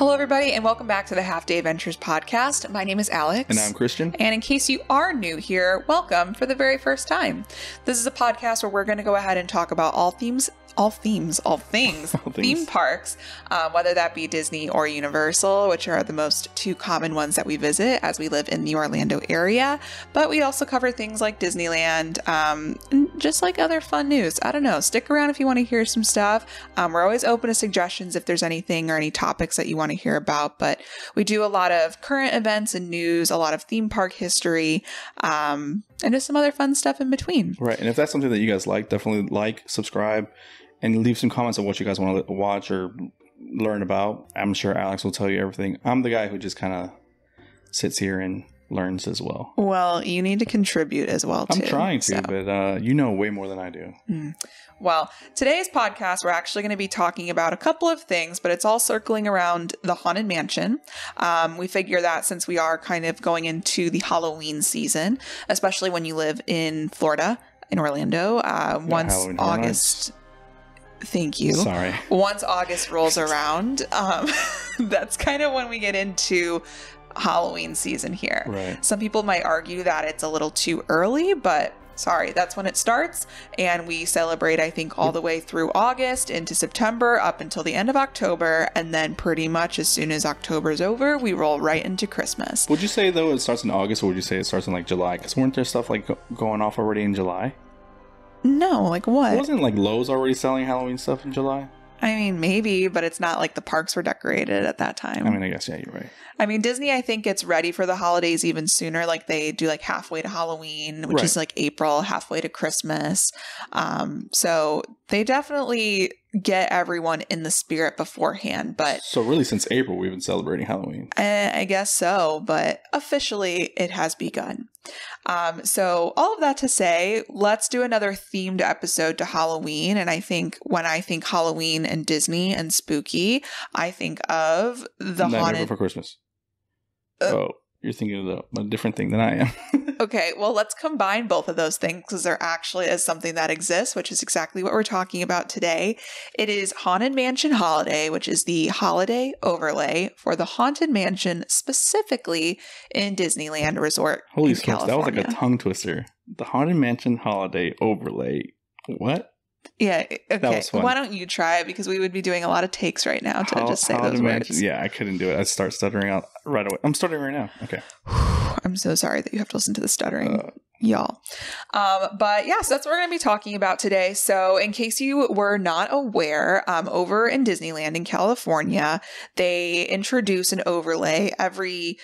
Hello, everybody, and welcome back to the Half Day Adventures podcast. My name is Alex. And I'm Christian. And in case you are new here, welcome for the very first time. This is a podcast where we're going to go ahead and talk about all things theme parks, whether that be Disney or Universal, which are the most two common ones that we visit as we live in the Orlando area. But we also cover things like Disneyland, and just like other fun news. I don't know. Stick around if you want to hear some stuff. We're always open to suggestions if there's anything or any topics that you want to hear about. But we do a lot of current events and news, a lot of theme park history, and just some other fun stuff in between. Right. And if that's something that you guys like, definitely like, subscribe, and leave some comments on what you guys want to watch or learn about. I'm sure Alex will tell you everything. I'm the guy who just kind of sits here and learns as well. Well, you need to contribute as well, too. I'm trying to, but you know way more than I do. Well, today's podcast, we're actually going to be talking about a couple of things, but it's all circling around the Haunted Mansion. We figure that since we are kind of going into the Halloween season, especially when you live in Florida, in Orlando, once Halloween August... Thank you. Sorry. Once August rolls around, that's kind of when we get into Halloween season here. Right. Some people might argue that it's a little too early, but sorry, that's when it starts. And we celebrate, I think, all the way through August into September up until the end of October. And then pretty much as soon as October's over, we roll right into Christmas. Would you say, though, it starts in August, or would you say it starts in, like, July? Because weren't there stuff, like, going off already in July? No, like what? Wasn't, like, Lowe's already selling Halloween stuff in July? I mean, maybe, but it's not like the parks were decorated at that time. I mean, I guess, yeah, you're right. I mean, Disney, I think, gets ready for the holidays even sooner. Like they do like halfway to Halloween, which is like April, halfway to Christmas. So they definitely get everyone in the spirit beforehand. But so really since April, we've been celebrating Halloween. I guess so. But officially, it has begun. So all of that to say, let's do another themed episode to Halloween. And I think when I think Halloween and Disney and spooky, I think of the Nightmare Before Christmas. Oh, you're thinking of a different thing than I am. Okay, well, let's combine both of those things because there actually is something that exists, which is exactly what we're talking about today. It is Haunted Mansion Holiday, which is the holiday overlay for the Haunted Mansion, specifically in Disneyland Resort. Holy smokes, that was like a tongue twister. The Haunted Mansion Holiday overlay. What? Yeah, okay. Why don't you try it? Because we would be doing a lot of takes right now to just say those words. Yeah, I couldn't do it. I'd start stuttering out right away. I'm stuttering right now. Okay. I'm so sorry that you have to listen to the stuttering, y'all. But yeah, so that's what we're going to be talking about today. So in case you were not aware, over in Disneyland in California, they introduce an overlay every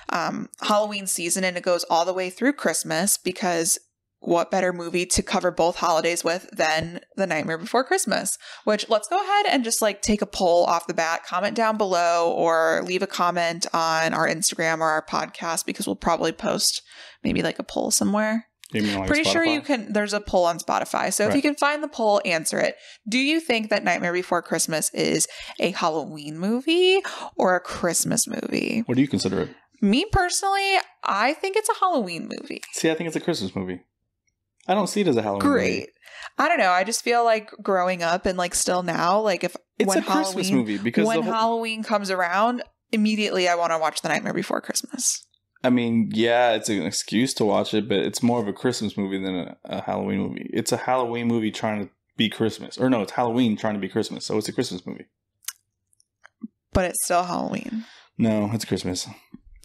Halloween season, and it goes all the way through Christmas because what better movie to cover both holidays with than The Nightmare Before Christmas? Which, let's go ahead and just like take a poll off the bat, comment down below, or leave a comment on our Instagram or our podcast, because we'll probably post maybe like a poll somewhere. You mean like Pretty Spotify? sure you can. There's a poll on Spotify. So if you can find the poll, answer it. Do you think that Nightmare Before Christmas is a Halloween movie or a Christmas movie? What do you consider it? Me personally, I think it's a Halloween movie. See, I think it's a Christmas movie. I don't see it as a Halloween movie. I don't know. I just feel like growing up and like still now, like it's a Christmas movie because when Halloween comes around, immediately I want to watch The Nightmare Before Christmas. I mean, yeah, it's an excuse to watch it, but it's more of a Christmas movie than a Halloween movie. It's a Halloween movie trying to be Christmas. Or no, it's Halloween trying to be Christmas. So it's a Christmas movie. But it's still Halloween. No, it's Christmas.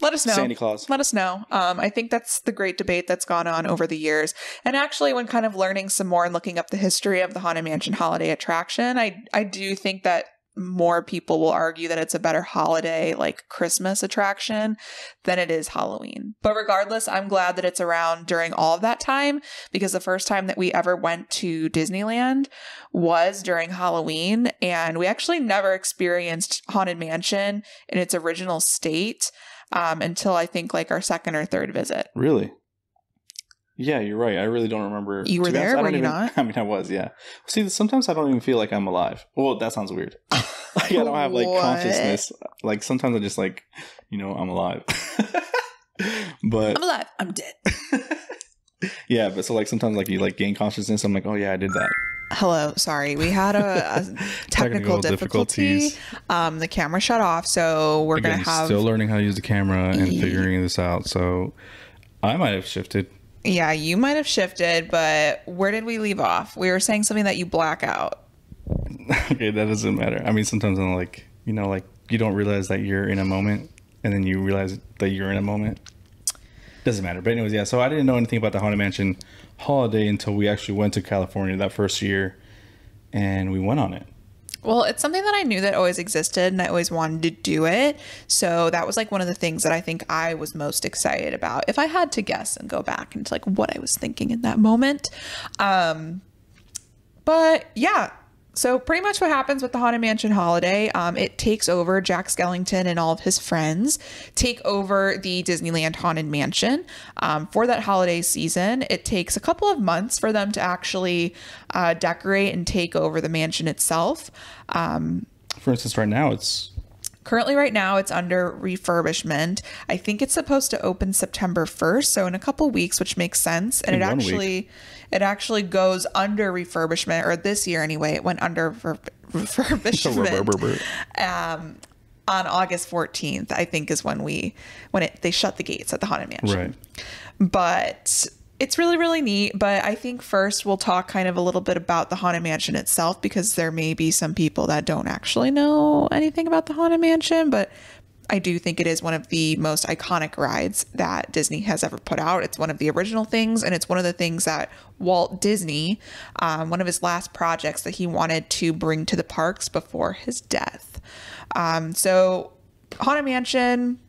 Let us know. Santa Claus. Let us know. I think that's the great debate that's gone on over the years. And actually, when kind of learning some more and looking up the history of the Haunted Mansion holiday attraction, I do think that more people will argue that it's a better holiday, like Christmas attraction, than it is Halloween. But regardless, I'm glad that it's around during all of that time, because the first time that we ever went to Disneyland was during Halloween, and we actually never experienced Haunted Mansion in its original state until I think like our second or third visit. Really? Yeah, you're right. I really don't remember. You were there, were you not? I mean, I was, yeah. See, sometimes I don't even feel like I'm alive. Well, that sounds weird. Like, I don't have, like, consciousness. Like, sometimes I just, like, I'm alive. But I'm alive. I'm dead. Yeah, but so, like, sometimes, like, you, like, gain consciousness. I'm like, oh, yeah, I did that. Hello, sorry. We had a technical difficulty. The camera shut off, so we're going to have... Still learning how to use the camera and figuring this out, so I might have shifted. Yeah, you might have shifted, but where did we leave off? We were saying something that you black out. Okay, that doesn't matter. I mean, sometimes I'm like, you know, like you don't realize that you're in a moment, and then you realize that you're in a moment. Doesn't matter. But anyways, yeah, so I didn't know anything about the Haunted Mansion holiday until we actually went to California that first year, and we went on it. Well, it's something that I knew that always existed, and I always wanted to do it. So that was like one of the things that I think I was most excited about, if I had to guess and go back into like what I was thinking in that moment. But yeah. So pretty much what happens with the Haunted Mansion holiday, it takes over. Jack Skellington and all of his friends take over the Disneyland Haunted Mansion for that holiday season. It takes a couple of months for them to actually decorate and take over the mansion itself. For instance, right now it's under refurbishment. I think it's supposed to open September 1st, so in a couple weeks, which makes sense. And it actually goes under refurbishment, or this year anyway, it went under refurbishment on August 14th, I think is when they shut the gates at the Haunted Mansion. Right. But it's really, really neat. But I think first we'll talk kind of a little bit about the Haunted Mansion itself, because there may be some people that don't actually know anything about the Haunted Mansion, but I do think it is one of the most iconic rides that Disney has ever put out. It's one of the original things, and it's one of the things that Walt Disney, one of his last projects that he wanted to bring to the parks before his death. So Haunted Mansion,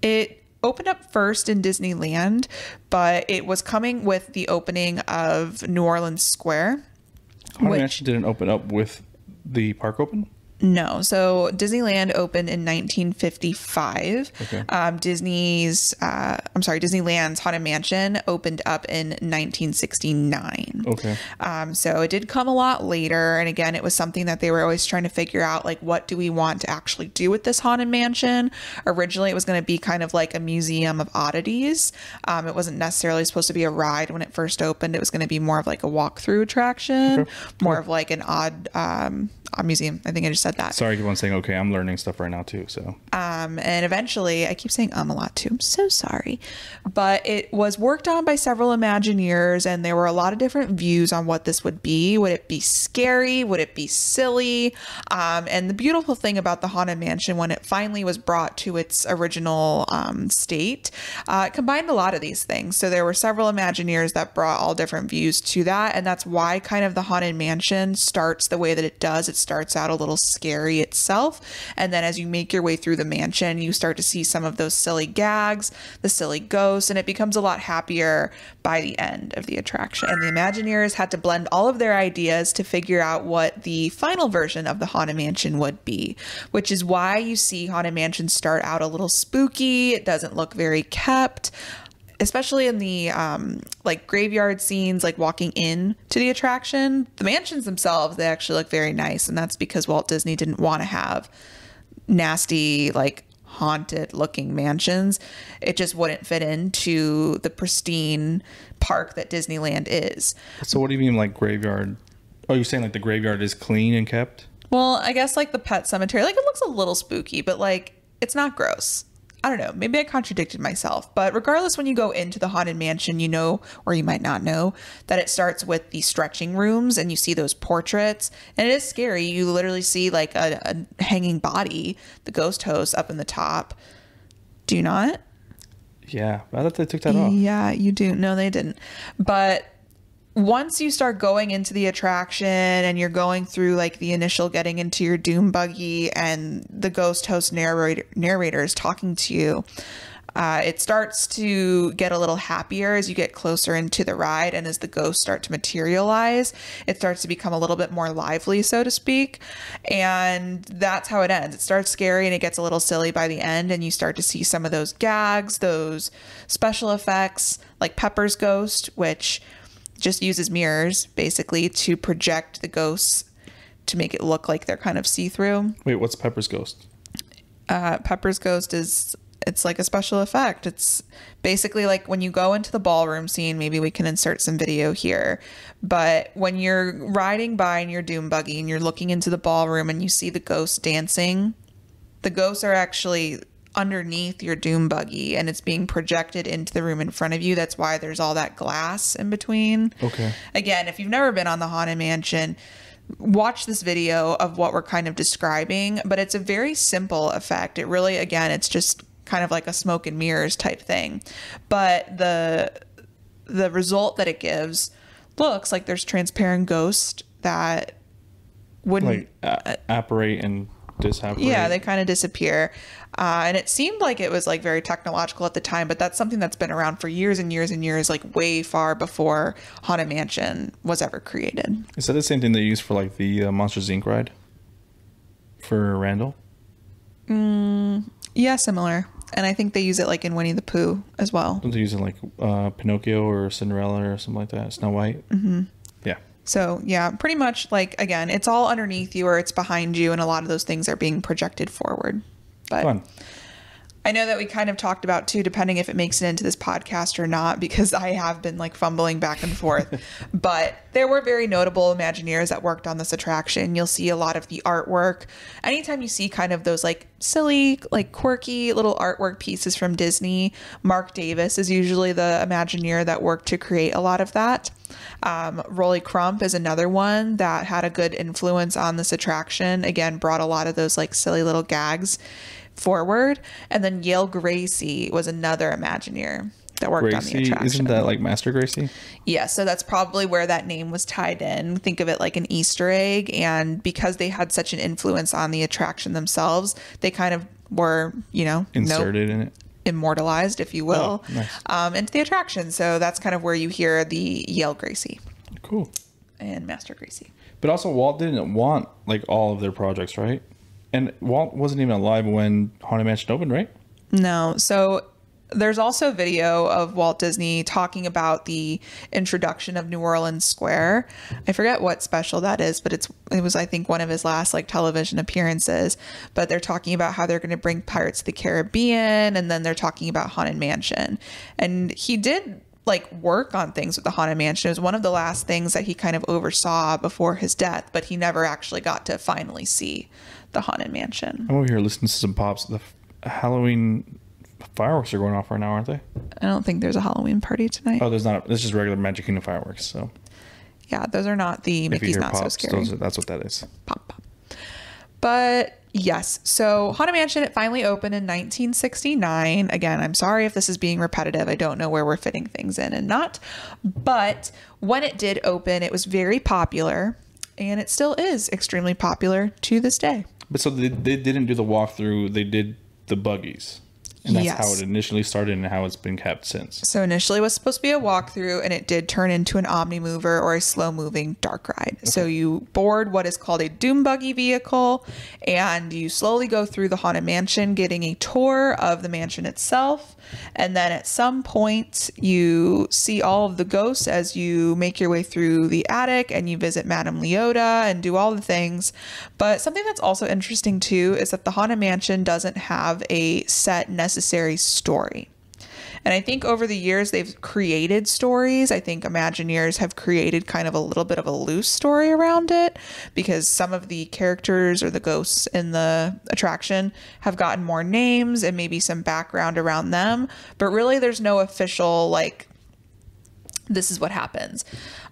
it opened up first in Disneyland, but it was coming with the opening of New Orleans Square. Haunted Mansion didn't open up with the park open? No. So Disneyland opened in 1955. Okay. Disneyland's Haunted Mansion opened up in 1969. Okay. So it did come a lot later. And again, it was something that they were always trying to figure out, like, what do we want to actually do with this Haunted Mansion? Originally, it was going to be kind of like a museum of oddities. It wasn't necessarily supposed to be a ride when it first opened. It was going to be more of like a walkthrough attraction, okay. More of like an odd museum. I think I just said that. Sorry, I keep on saying, okay, I'm learning stuff right now too. So, and eventually, I keep saying a lot too. I'm so sorry. But it was worked on by several Imagineers, and there were a lot of different views on what this would be. Would it be scary? Would it be silly? And the beautiful thing about the Haunted Mansion, when it finally was brought to its original state, it combined a lot of these things. So there were several Imagineers that brought all different views to that, and that's why kind of the Haunted Mansion starts the way that it does. It starts out a little scary itself, and then as you make your way through the mansion, you start to see some of those silly gags, the silly ghosts, and it becomes a lot happier by the end of the attraction. And the Imagineers had to blend all of their ideas to figure out what the final version of the Haunted Mansion would be, which is why you see Haunted Mansion start out a little spooky. It doesn't look very kept, especially in the like graveyard scenes, like walking in to the attraction. The mansions themselves, they actually look very nice, and that's because Walt Disney didn't want to have nasty, like haunted looking mansions. It just wouldn't fit into the pristine park that Disneyland is. So what do you mean, like graveyard? Oh, you're saying like the graveyard is clean and kept? Well, I guess like the pet cemetery, like it looks a little spooky, but like it's not gross. I don't know, maybe I contradicted myself, but regardless, when you go into the Haunted Mansion, you know, or you might not know, that it starts with the stretching rooms, and you see those portraits, and it is scary. You literally see like a hanging body, the ghost host, up in the top. Do you not? Yeah, I thought they took that off. Yeah, you do. No, they didn't. But once you start going into the attraction and you're going through like the initial getting into your doom buggy and the ghost host narrator is talking to you, it starts to get a little happier as you get closer into the ride, and as the ghosts start to materialize, it starts to become a little bit more lively, so to speak. And that's how it ends. It starts scary and it gets a little silly by the end, and you start to see some of those gags, those special effects, like Pepper's ghost, which just uses mirrors basically to project the ghosts to make it look like they're kind of see-through. Wait, what's Pepper's ghost? Pepper's ghost is It's like a special effect. It's basically like when you go into the ballroom scene, maybe we can insert some video here. But when you're riding by in your doom buggy and you're looking into the ballroom and you see the ghosts dancing, the ghosts are actually underneath your doom buggy and it's being projected into the room in front of you. That's why there's all that glass in between. Okay. Again, if you've never been on the Haunted Mansion, watch this video of what we're kind of describing, but it's a very simple effect. It really, again, it's just kind of like a smoke and mirrors type thing. But the result that it gives looks like there's transparent ghosts that wouldn't apparate and disapparate. Yeah, they kind of disappear. And it seemed like it was like very technological at the time, but that's something that's been around for years and years and years, like way far before Haunted Mansion was ever created. Is that the same thing they use for like the Monsters Inc. ride for Randall? Yeah, similar. And I think they use it like in Winnie the Pooh as well. Don't they use it like Pinocchio or Cinderella or something like that? Snow White? Mm-hmm. Yeah. So yeah, pretty much like, again, it's all underneath you or it's behind you, and a lot of those things are being projected forward. But fun. I know that we kind of talked about too, depending if it makes it into this podcast or not, because I have been like fumbling back and forth, but there were very notable Imagineers that worked on this attraction. You'll see a lot of the artwork. Anytime you see kind of those like silly, like quirky little artwork pieces from Disney, Mark Davis is usually the Imagineer that worked to create a lot of that. Rolly Crump is another one that had a good influence on this attraction. Again, brought a lot of those like silly little gags forward. And then Yale Gracie was another Imagineer that worked on the attraction. Isn't that like Master Gracie? Yeah, so that's probably where that name was tied in. Think of it like an Easter egg. And because they had such an influence on the attraction themselves, they kind of were, inserted in it. Immortalized, if you will, nice. Into the attraction. So that's kind of where you hear the Yale Gracie. Cool. And Master Gracie. But also Walt didn't want like all of their projects, right? And Walt wasn't even alive when Haunted Mansion opened, right? No. So there's also video of Walt Disney talking about the introduction of New Orleans Square. I forget what special that is, but it was, I think, one of his last like television appearances. But they're talking about how they're going to bring Pirates of the Caribbean, and then they're talking about Haunted Mansion. And he did like work on things with the Haunted Mansion. It was one of the last things that he kind of oversaw before his death, but he never actually got to finally see the Haunted Mansion. I'm over here listening to some pops. The Halloween fireworks are going off right now, aren't they? I don't think there's a Halloween party tonight. Oh, there's not. It's just regular Magic Kingdom fireworks. So yeah, those are not the Mickey's Not pops, So Scary. That's what that is. Pop, pop. But yes, so Haunted Mansion, it finally opened in 1969. Again, I'm sorry if this is being repetitive. I don't know where we're fitting things in and not. But when it did open, it was very popular, and it still is extremely popular to this day. But so they didn't do the walkthrough. They did the buggies. And that's how it initially started and how it's been kept since. So initially it was supposed to be a walkthrough, and it did turn into an omni-mover or a slow-moving dark ride. Okay. So you board what is called a doom buggy vehicle, and you slowly go through the Haunted Mansion, getting a tour of the mansion itself. And then at some point you see all of the ghosts as you make your way through the attic, and you visit Madame Leota and do all the things. But something that's also interesting too is that the Haunted Mansion doesn't have a set necessary story. And I think over the years they've created stories. I think Imagineers have created kind of a little bit of a loose story around it, because some of the characters or the ghosts in the attraction have gotten more names and maybe some background around them. But really there's no official like, this is what happens.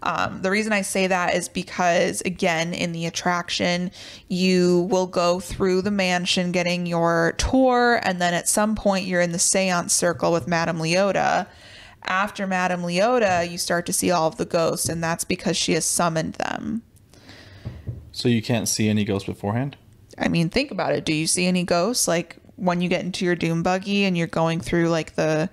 The reason I say that is because, again, in the attraction, you will go through the mansion getting your tour, and then at some point you're in the seance circle with Madame Leota. After Madame Leota, you start to see all of the ghosts, and that's because she has summoned them. So you can't see any ghosts beforehand? I mean, think about it. Do you see any ghosts? Like when you get into your doom buggy and you're going through like the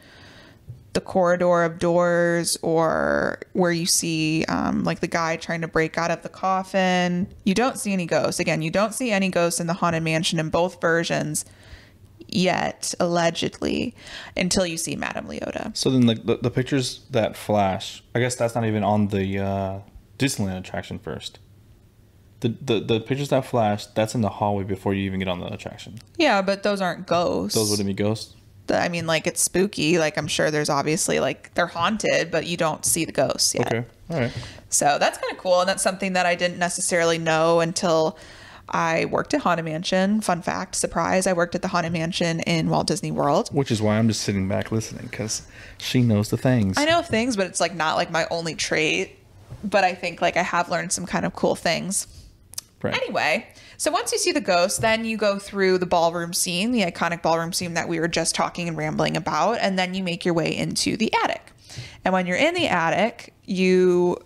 corridor of doors, or where you see like the guy trying to break out of the coffin, you don't see any ghosts. Again, you don't see any ghosts in the Haunted Mansion in both versions yet, allegedly, until you see Madame Leota. So then like the pictures that flash, I guess that's not even on the Disneyland attraction first. The pictures that flash, that's in the hallway before you even get on the attraction. Yeah, but those aren't ghosts. Those wouldn't be ghosts? I mean, like, it's spooky. Like, I'm sure there's obviously, like, they're haunted, but you don't see the ghosts yet. Okay. All right. So that's kind of cool. And that's something that I didn't necessarily know until I worked at Haunted Mansion. Fun fact, surprise, I worked at the Haunted Mansion in Walt Disney World. Which is why I'm just sitting back listening, because she knows the things. I know things, but it's, like, not, like, my only trait. But I think, like, I have learned some kind of cool things. Right. Anyway, so once you see the ghost, then you go through the ballroom scene, the iconic ballroom scene that we were just talking and rambling about, and then you make your way into the attic. And when you're in the attic, you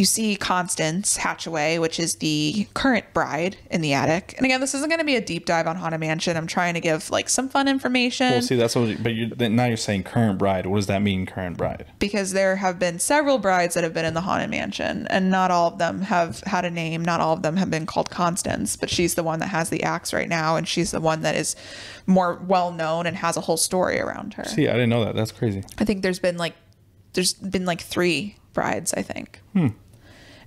see Constance Hatchaway, which is the current bride in the attic. And again, this isn't going to be a deep dive on Haunted Mansion. I'm trying to give like some fun information. Well, see, that's what. Now you're saying current bride. What does that mean, current bride? Because there have been several brides that have been in the Haunted Mansion, and not all of them have had a name. Not all of them have been called Constance, but she's the one that has the axe right now, and she's the one that is more well known and has a whole story around her. See, I didn't know that. That's crazy. I think there's been like 3 brides, I think.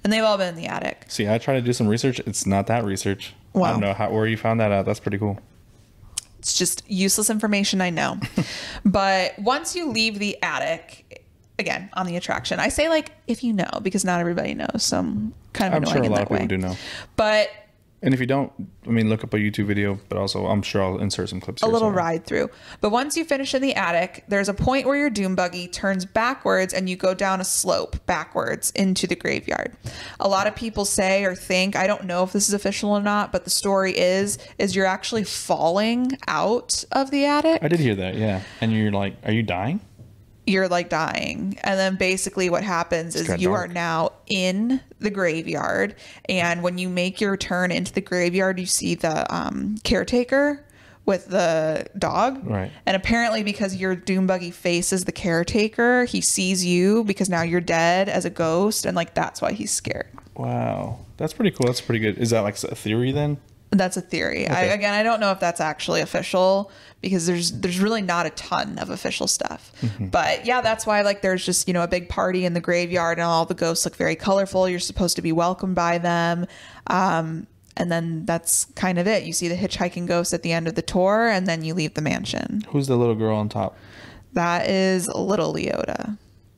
And they've all been in the attic. See, I try to do some research. It's not that research. Wow. I don't know where you found that out. That's pretty cool. It's just useless information, I know. But once you leave the attic, again, on the attraction, I say like, if you know, because not everybody knows. So I'm kind of annoying in that way. I'm sure a lot of people do know. But... And if you don't, I mean, look up a YouTube video, but also I'm sure I'll insert some clips. A little ride through. But once you finish in the attic, there's a point where your doom buggy turns backwards and you go down a slope backwards into the graveyard. A lot of people say or think, I don't know if this is official or not, but the story is you're actually falling out of the attic. I did hear that, yeah. And you're like, are you dying? You're like dying. And then basically what happens is you are now in the graveyard. And when you make your turn into the graveyard, you see the caretaker with the dog. Right. And apparently because your doom buggy faces the caretaker, he sees you because now you're dead as a ghost. And like, that's why he's scared. Wow. That's pretty cool. That's pretty good. Is that like a theory then? That's a theory. Okay. I don't know if that's actually official because there's really not a ton of official stuff. But yeah, that's why like there's just, a big party in the graveyard and all the ghosts look very colorful. You're supposed to be welcomed by them. And then that's kind of it. You see the hitchhiking ghost at the end of the tour and then you leave the mansion. Who's the little girl on top? That is Little Leota.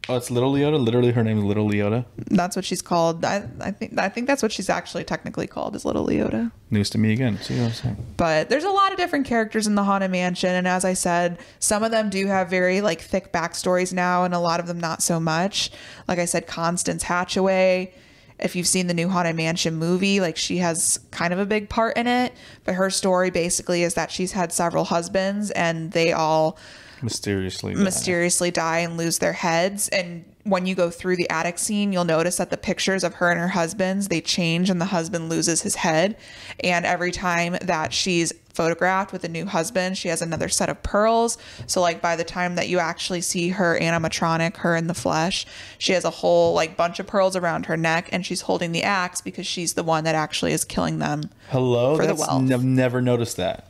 Oh, it's Little Leota? Literally her name is Little Leota? That's what she's called. I think that's what she's actually technically called, is Little Leota. News to me again. See what I'm saying? But there's a lot of different characters in the Haunted Mansion. And as I said, some of them do have very like thick backstories now, and a lot of them not so much. Like I said, Constance Hatchaway. If you've seen the new Haunted Mansion movie, like she has kind of a big part in it. But her story basically is that she's had several husbands and they all... mysteriously die and lose their heads. And when you go through the attic scene, you'll notice that the pictures of her and her husbands, they change and the husband loses his head. And every time that she's photographed with a new husband, she has another set of pearls. So like by the time that you actually see her animatronic, her in the flesh, she has a whole like bunch of pearls around her neck and she's holding the axe because she's the one that actually is killing them. Hello? For the wealth. I've never noticed that.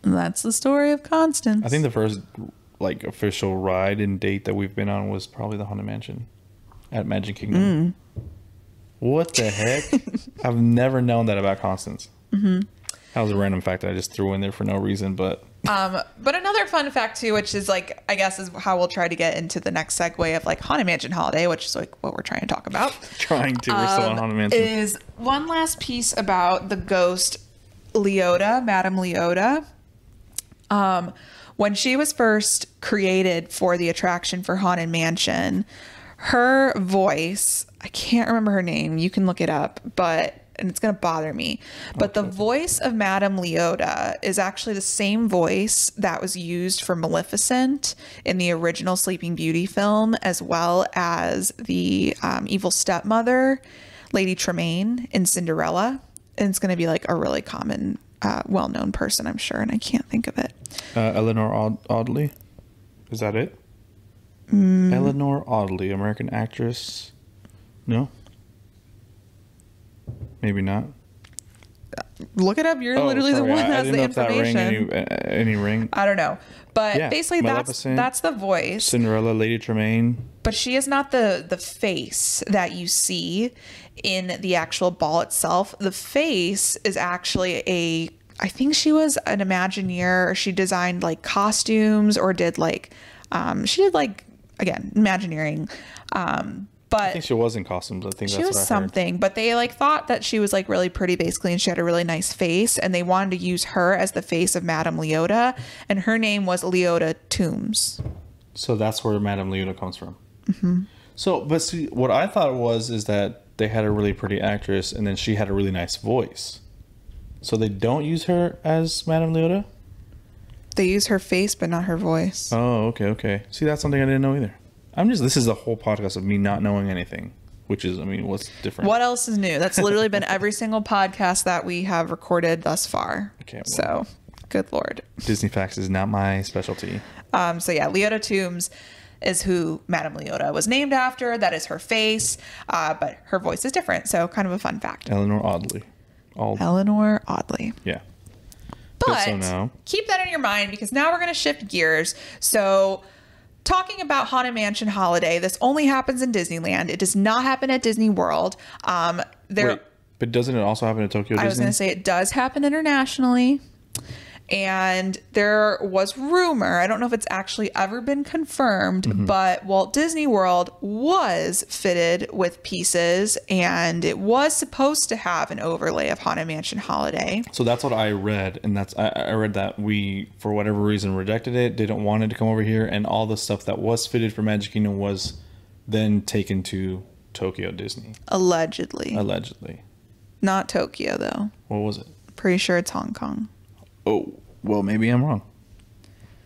That's the story of Constance. I think the first like official ride and date that we've been on was probably the Haunted Mansion at Magic Kingdom. What the heck? I've never known that about Constance. That was a random fact that I just threw in there for no reason, but another fun fact too, which is like, I guess is how we'll try to get into the next segue of like Haunted Mansion Holiday, which is like what we're trying to talk about. We're still on Haunted Mansion. Is one last piece about the ghost Leota, Madame Leota. When she was first created for the attraction for Haunted Mansion, her voice, I can't remember her name. You can look it up, and it's going to bother me. But the voice of Madame Leota is actually the same voice that was used for Maleficent in the original Sleeping Beauty film, as well as the evil stepmother, Lady Tremaine, in Cinderella. And it's going to be like a really common well-known person, I'm sure, and I can't think of it. Eleanor Audley, is that it? Eleanor Audley, American actress. No, maybe not. Look it up. You're literally the one that has the information. Any ring? I don't know, but yeah, basically that's the voice. Cinderella, Lady Tremaine. But she is not the face that you see in the actual ball itself. The face is actually I think she was an Imagineer, or she designed like costumes, or did like, she did like, again, Imagineering. But I think she was in costumes. I think she that's was what I something, but they like thought that she was like really pretty basically, and she had a really nice face, and they wanted to use her as the face of Madame Leota, and her name was Leota Toombs. So that's where Madame Leota comes from. Mm-hmm. So, but see, what I thought is that they had a really pretty actress, and then she had a really nice voice. So they don't use her as Madame Leota? They use her face, but not her voice. Oh, okay. See, that's something I didn't know either. This is a whole podcast of me not knowing anything, which is, what's different? What else is new? That's literally been every single podcast that we have recorded thus far. Okay. Well, so, good Lord. Disney facts is not my specialty. So yeah, Leota Toombs is who Madame Leota was named after. That is her face, but her voice is different. So kind of a fun fact. Eleanor Audley. Yeah. But so now, keep that in your mind, because now we're going to shift gears. So talking about Haunted Mansion Holiday, this only happens in Disneyland. It does not happen at Disney World. Wait, but doesn't it also happen at Tokyo Disney? I was going to say it does happen internationally. And there was rumor, I don't know if it's actually ever been confirmed, but Walt Disney World was fitted with pieces, and it was supposed to have an overlay of Haunted Mansion Holiday. So that's what I read, and I read that we, for whatever reason, rejected it, didn't want it to come over here, and all the stuff that was fitted for Magic Kingdom was then taken to Tokyo Disney. Allegedly. Not Tokyo, though. What was it? Pretty sure it's Hong Kong. Oh, well, maybe I'm wrong.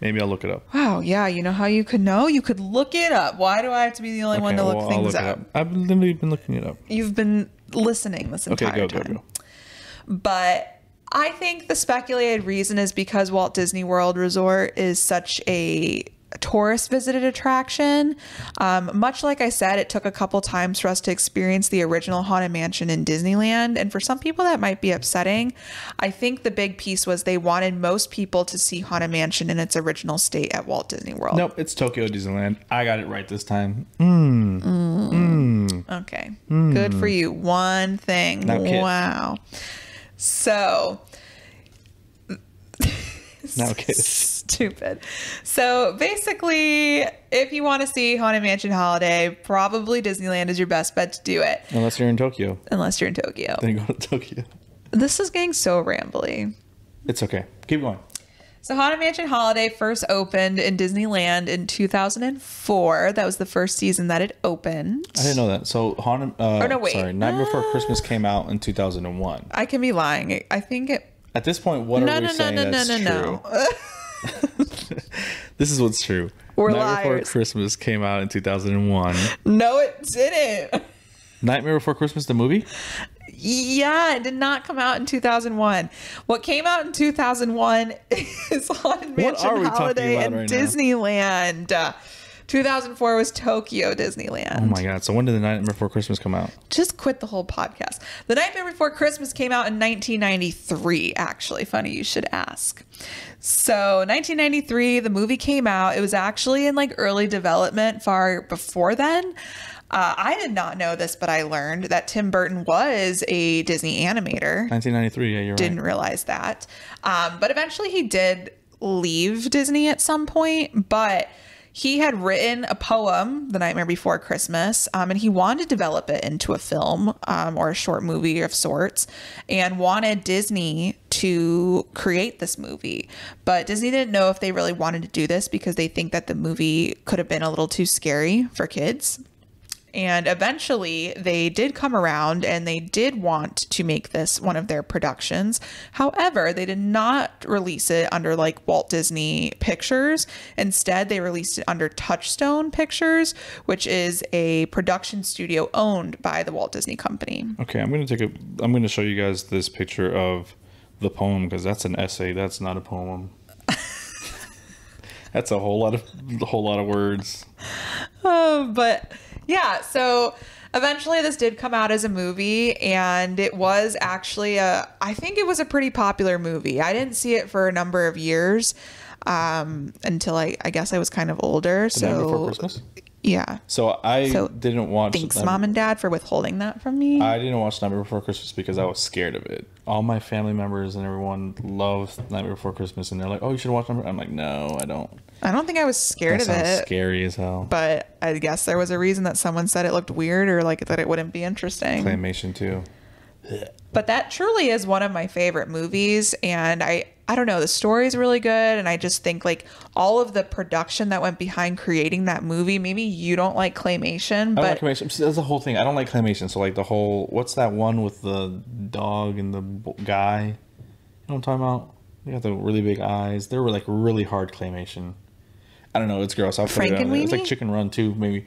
Maybe I'll look it up. Wow, yeah, you know how you could know? You could look it up. Why do I have to be the only one to look things up? I've literally been looking it up. You've been listening this entire time. Go. But I think the speculated reason is because Walt Disney World Resort is such a tourist visited attraction. Much like I said, it took a couple times for us to experience the original Haunted Mansion in Disneyland, and for some people that might be upsetting. I think the big piece was they wanted most people to see Haunted Mansion in its original state at Walt Disney World. Nope, it's Tokyo Disneyland. I got it right this time. Okay, good for you. One thing. Wow. So now kids. Stupid. So basically, if you want to see Haunted Mansion Holiday, probably Disneyland is your best bet to do it. Unless you're in Tokyo. Then go to Tokyo. This is getting so rambly. It's okay. Keep going. So Haunted Mansion Holiday first opened in Disneyland in 2004. That was the first season that it opened. I didn't know that. So Nightmare Before Christmas came out in 2001. I can be lying. I think it... At this point, what are we saying that's true? This is what's true. We're Nightmare liars. Before Christmas came out in 2001. No, it didn't. Nightmare Before Christmas, the movie? Yeah, it did not come out in 2001. What came out in 2001 is Haunted Mansion Holiday in Disneyland. 2004 was Tokyo Disneyland. Oh my God. So when did The Nightmare Before Christmas come out? Just quit the whole podcast. The Nightmare Before Christmas came out in 1993, actually. Funny you should ask. So 1993, the movie came out. It was actually in like early development far before then. I did not know this, but I learned that Tim Burton was a Disney animator. 1993, yeah, you're right. Didn't realize that. But eventually he did leave Disney at some point, but he had written a poem, The Nightmare Before Christmas, and he wanted to develop it into a film or a short movie of sorts, and wanted Disney to create this movie. But Disney didn't know if they really wanted to do this because they think that the movie could have been a little too scary for kids. And eventually they did come around and they did want to make this one of their productions. However, they did not release it under like Walt Disney Pictures. Instead, they released it under Touchstone Pictures, which is a production studio owned by the Walt Disney Company. Okay, I'm going to show you guys this picture of the poem because that's an essay. That's not a poem. That's a whole lot of words. But yeah, so eventually this did come out as a movie, and it was actually I think it was a pretty popular movie. I didn't see it for a number of years until I guess I was kind of older. The Night Before Christmas? Yeah. So I didn't watch. Thanks, Mom and Dad, for withholding that from me. I didn't watch Nightmare Before Christmas because I was scared of it. All my family members and everyone loves Nightmare Before Christmas, and they're like, "Oh, you should watch Nightmare." I'm like, "No, I don't." I don't think I was scared of it. Scary as hell. But I guess there was a reason that someone said it looked weird or like that it wouldn't be interesting. Claymation too. But that truly is one of my favorite movies, and I don't know, the story is really good, and I just think like all of the production that went behind creating that movie. Maybe you don't like claymation, but I don't like claymation. That's the whole thing. I don't like claymation. So like the whole, what's that one with the dog and the guy? You know what I'm talking about? They got the really big eyes. They were like really hard claymation. I don't know. It's gross. I'll put it out there. It's like Chicken Run too, maybe.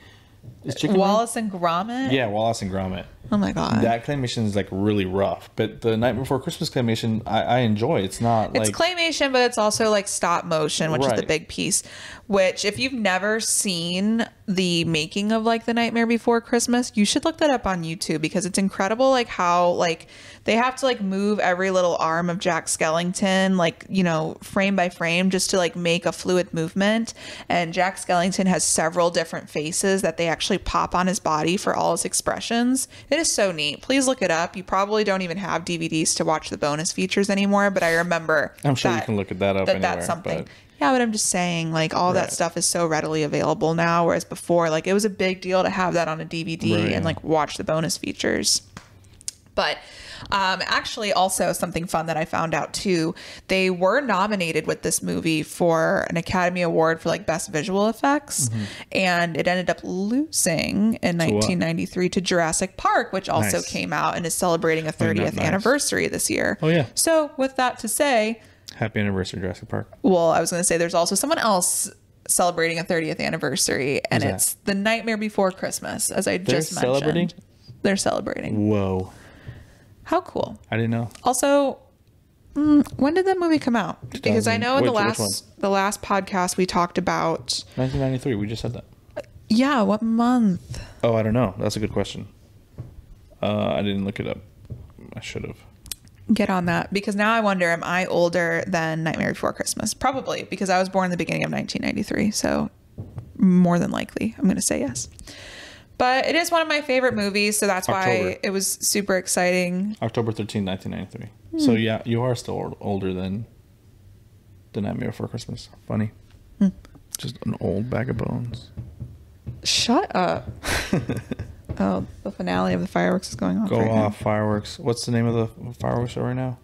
Is Chicken Wallace Run? and Gromit? Yeah, Wallace and Gromit. Oh my god. That claymation is like really rough. But the Night Before Christmas claymation, I enjoy. It's not like... It's claymation, but it's also like stop motion, which is the big piece. Which, if you've never seen the making of like the Nightmare Before Christmas, you should look that up on YouTube, because it's incredible like how like they have to like move every little arm of Jack Skellington, like, you know, frame by frame, just to like make a fluid movement. And Jack Skellington has several different faces that they actually pop on his body for all his expressions. It is so neat. Please look it up. You probably don't even have DVDs to watch the bonus features anymore, but I remember I'm sure you can look that up anywhere, that's something. Yeah, but I'm just saying, like, all that stuff is so readily available now, whereas before, like, it was a big deal to have that on a DVD and like watch the bonus features. But actually, also something fun that I found out too, they were nominated with this movie for an Academy Award for like best visual effects, and it ended up losing in 1993 to Jurassic Park, which also came out and is celebrating a 30th anniversary this year. Oh yeah. So with that to say, happy anniversary, Jurassic Park. Well, I was going to say there's also someone else celebrating a 30th anniversary, and it's The Nightmare Before Christmas, as I just mentioned. Celebrating? They're celebrating. Whoa. How cool. I didn't know. Also, when did that movie come out? Because I know in the last podcast we talked about 1993. We just said that. Yeah, what month? Oh, I don't know. That's a good question. I didn't look it up. I should have. Get on that, because now I wonder, am I older than Nightmare Before Christmas? Probably, because I was born in the beginning of 1993, so more than likely I'm going to say yes. But it is one of my favorite movies, so that's why it was super exciting. October 13, 1993. So yeah, you are still older than The Nightmare Before Christmas. Funny. Just an old bag of bones. Shut up. Oh, the finale of the fireworks is going off. Go off, fireworks. What's the name of the fireworks show right now?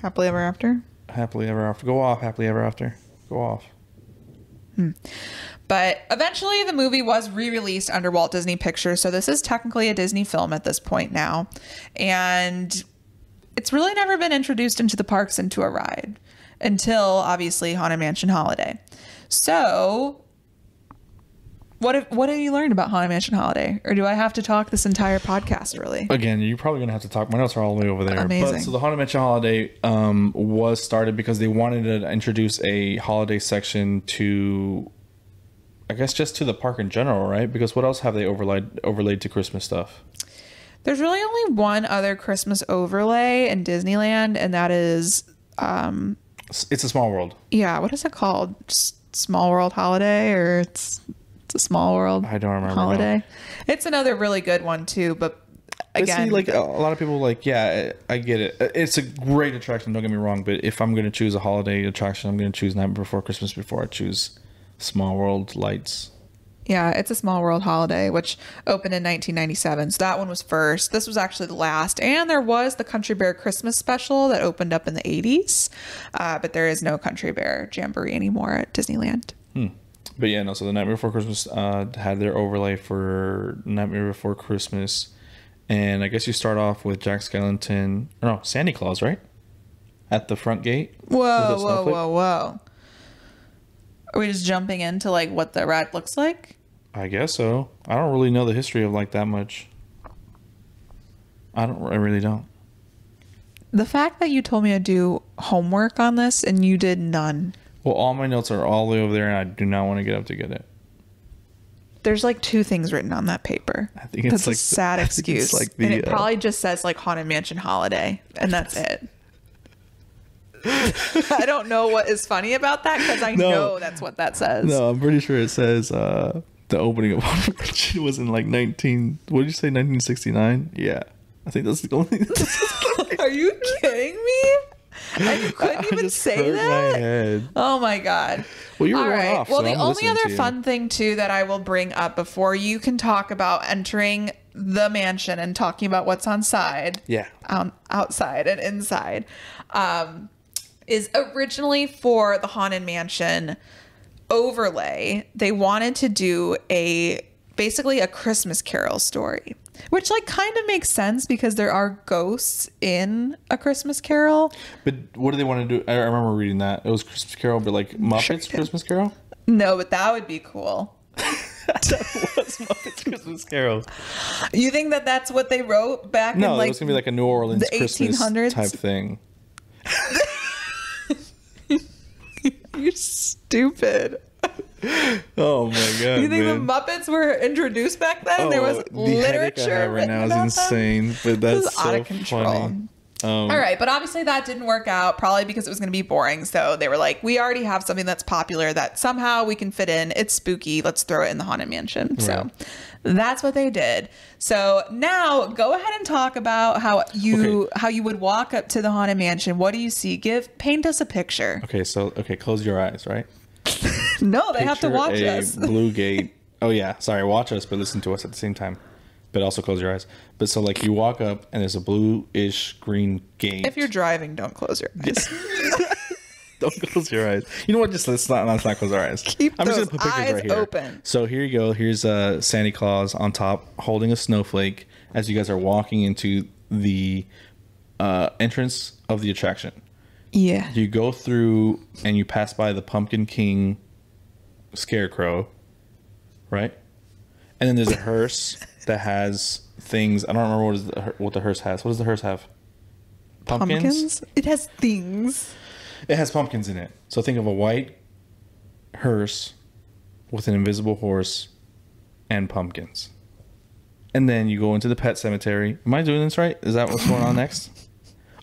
Happily Ever After? Happily Ever After. Go off, Happily Ever After. Go off. But eventually the movie was re-released under Walt Disney Pictures, so this is technically a Disney film at this point now. And it's really never been introduced into the parks into a ride until, obviously, Haunted Mansion Holiday. So... What have you learned about Haunted Mansion Holiday? Or do I have to talk this entire podcast, really? Again, you're probably going to have to talk. My notes are all the way over there. Amazing. But, so the Haunted Mansion Holiday was started because they wanted to introduce a holiday section to, I guess, just to the park in general, right? Because what else have they overlaid to Christmas stuff? There's really only one other Christmas overlay in Disneyland, and that is... It's a Small World. Yeah, what is it called? Just Small World Holiday, or it's a Small World. I don't remember. Holiday. No. It's another really good one too, but again, see, like a lot of people, like, yeah, I get it. It's a great attraction. Don't get me wrong, but if I'm going to choose a holiday attraction, I'm going to choose Night Before Christmas before I choose Small World Lights. Yeah, it's a Small World Holiday, which opened in 1997. So that one was first. This was actually the last. And there was the Country Bear Christmas special that opened up in the 80s. But there is no Country Bear Jamboree anymore at Disneyland. But yeah, no, so the Nightmare Before Christmas had their overlay for Nightmare Before Christmas. And I guess you start off with Jack Skellington. No, Santa Claus, right? At the front gate. Whoa. Are we just jumping into like what the ride looks like? I guess so. I don't really know the history of like that much. I really don't. The fact that you told me to do homework on this and you did none. Well, all my notes are all the way over there, and I do not want to get up to get it. There's like 2 things written on that paper. I think it's a sad excuse. Like and it probably just says like Haunted Mansion Holiday, and that's it. I don't know what is funny about that, because I know that's what that says. No, I'm pretty sure it says the opening of Haunted Mansion was in like 1969? Yeah. I think that's the only thing. Are you kidding me? And you couldn't even say that? My head. Oh my God. Well, you're All right. right. Well, the only other fun thing too that I will bring up before you can talk about entering the mansion and talking about what's on side. Yeah. Outside and inside. Is originally for the Haunted Mansion overlay, they wanted to do basically a Christmas Carol story, which like kind of makes sense because there are ghosts in A Christmas Carol. But what do they want to do? I remember reading that it was Christmas Carol, but like Muppets Christmas Carol. No, but that would be cool. That was Muppets Christmas Carol. You think that that's what they wrote back in like it was gonna be like a New Orleans the Christmas 1800s type thing. You're stupid. Oh my God! You think the Muppets were introduced back then? There was literature I have right now is insane, but that's so out of control. Funny. All right, but obviously that didn't work out, probably because it was going to be boring. So they were like, we already have something that's popular that somehow we can fit in. It's spooky. Let's throw it in the Haunted Mansion. Right. So that's what they did. So now go ahead and talk about how you would walk up to the Haunted Mansion. What do you see? Paint us a picture. Okay, close your eyes, right? No, they have to watch us. Blue gate. Oh yeah, sorry, watch us, but listen to us at the same time. But also close your eyes. But so like you walk up and there's a bluish green gate. If you're driving, don't close your eyes. Don't close your eyes. You know what? Let's not close our eyes. I'm just gonna put pictures right here. Open. So here you go. Here's Santa Claus on top holding a snowflake as you guys are walking into the entrance of the attraction. Yeah. You go through and you pass by the Pumpkin King scarecrow, right? And then there's a hearse that has things. I don't remember what the hearse has. What does the hearse have? Pumpkins? It has things. It has pumpkins in it. So think of a white hearse with an invisible horse and pumpkins. And then you go into the pet cemetery. Am I doing this right? Is that what's going on next?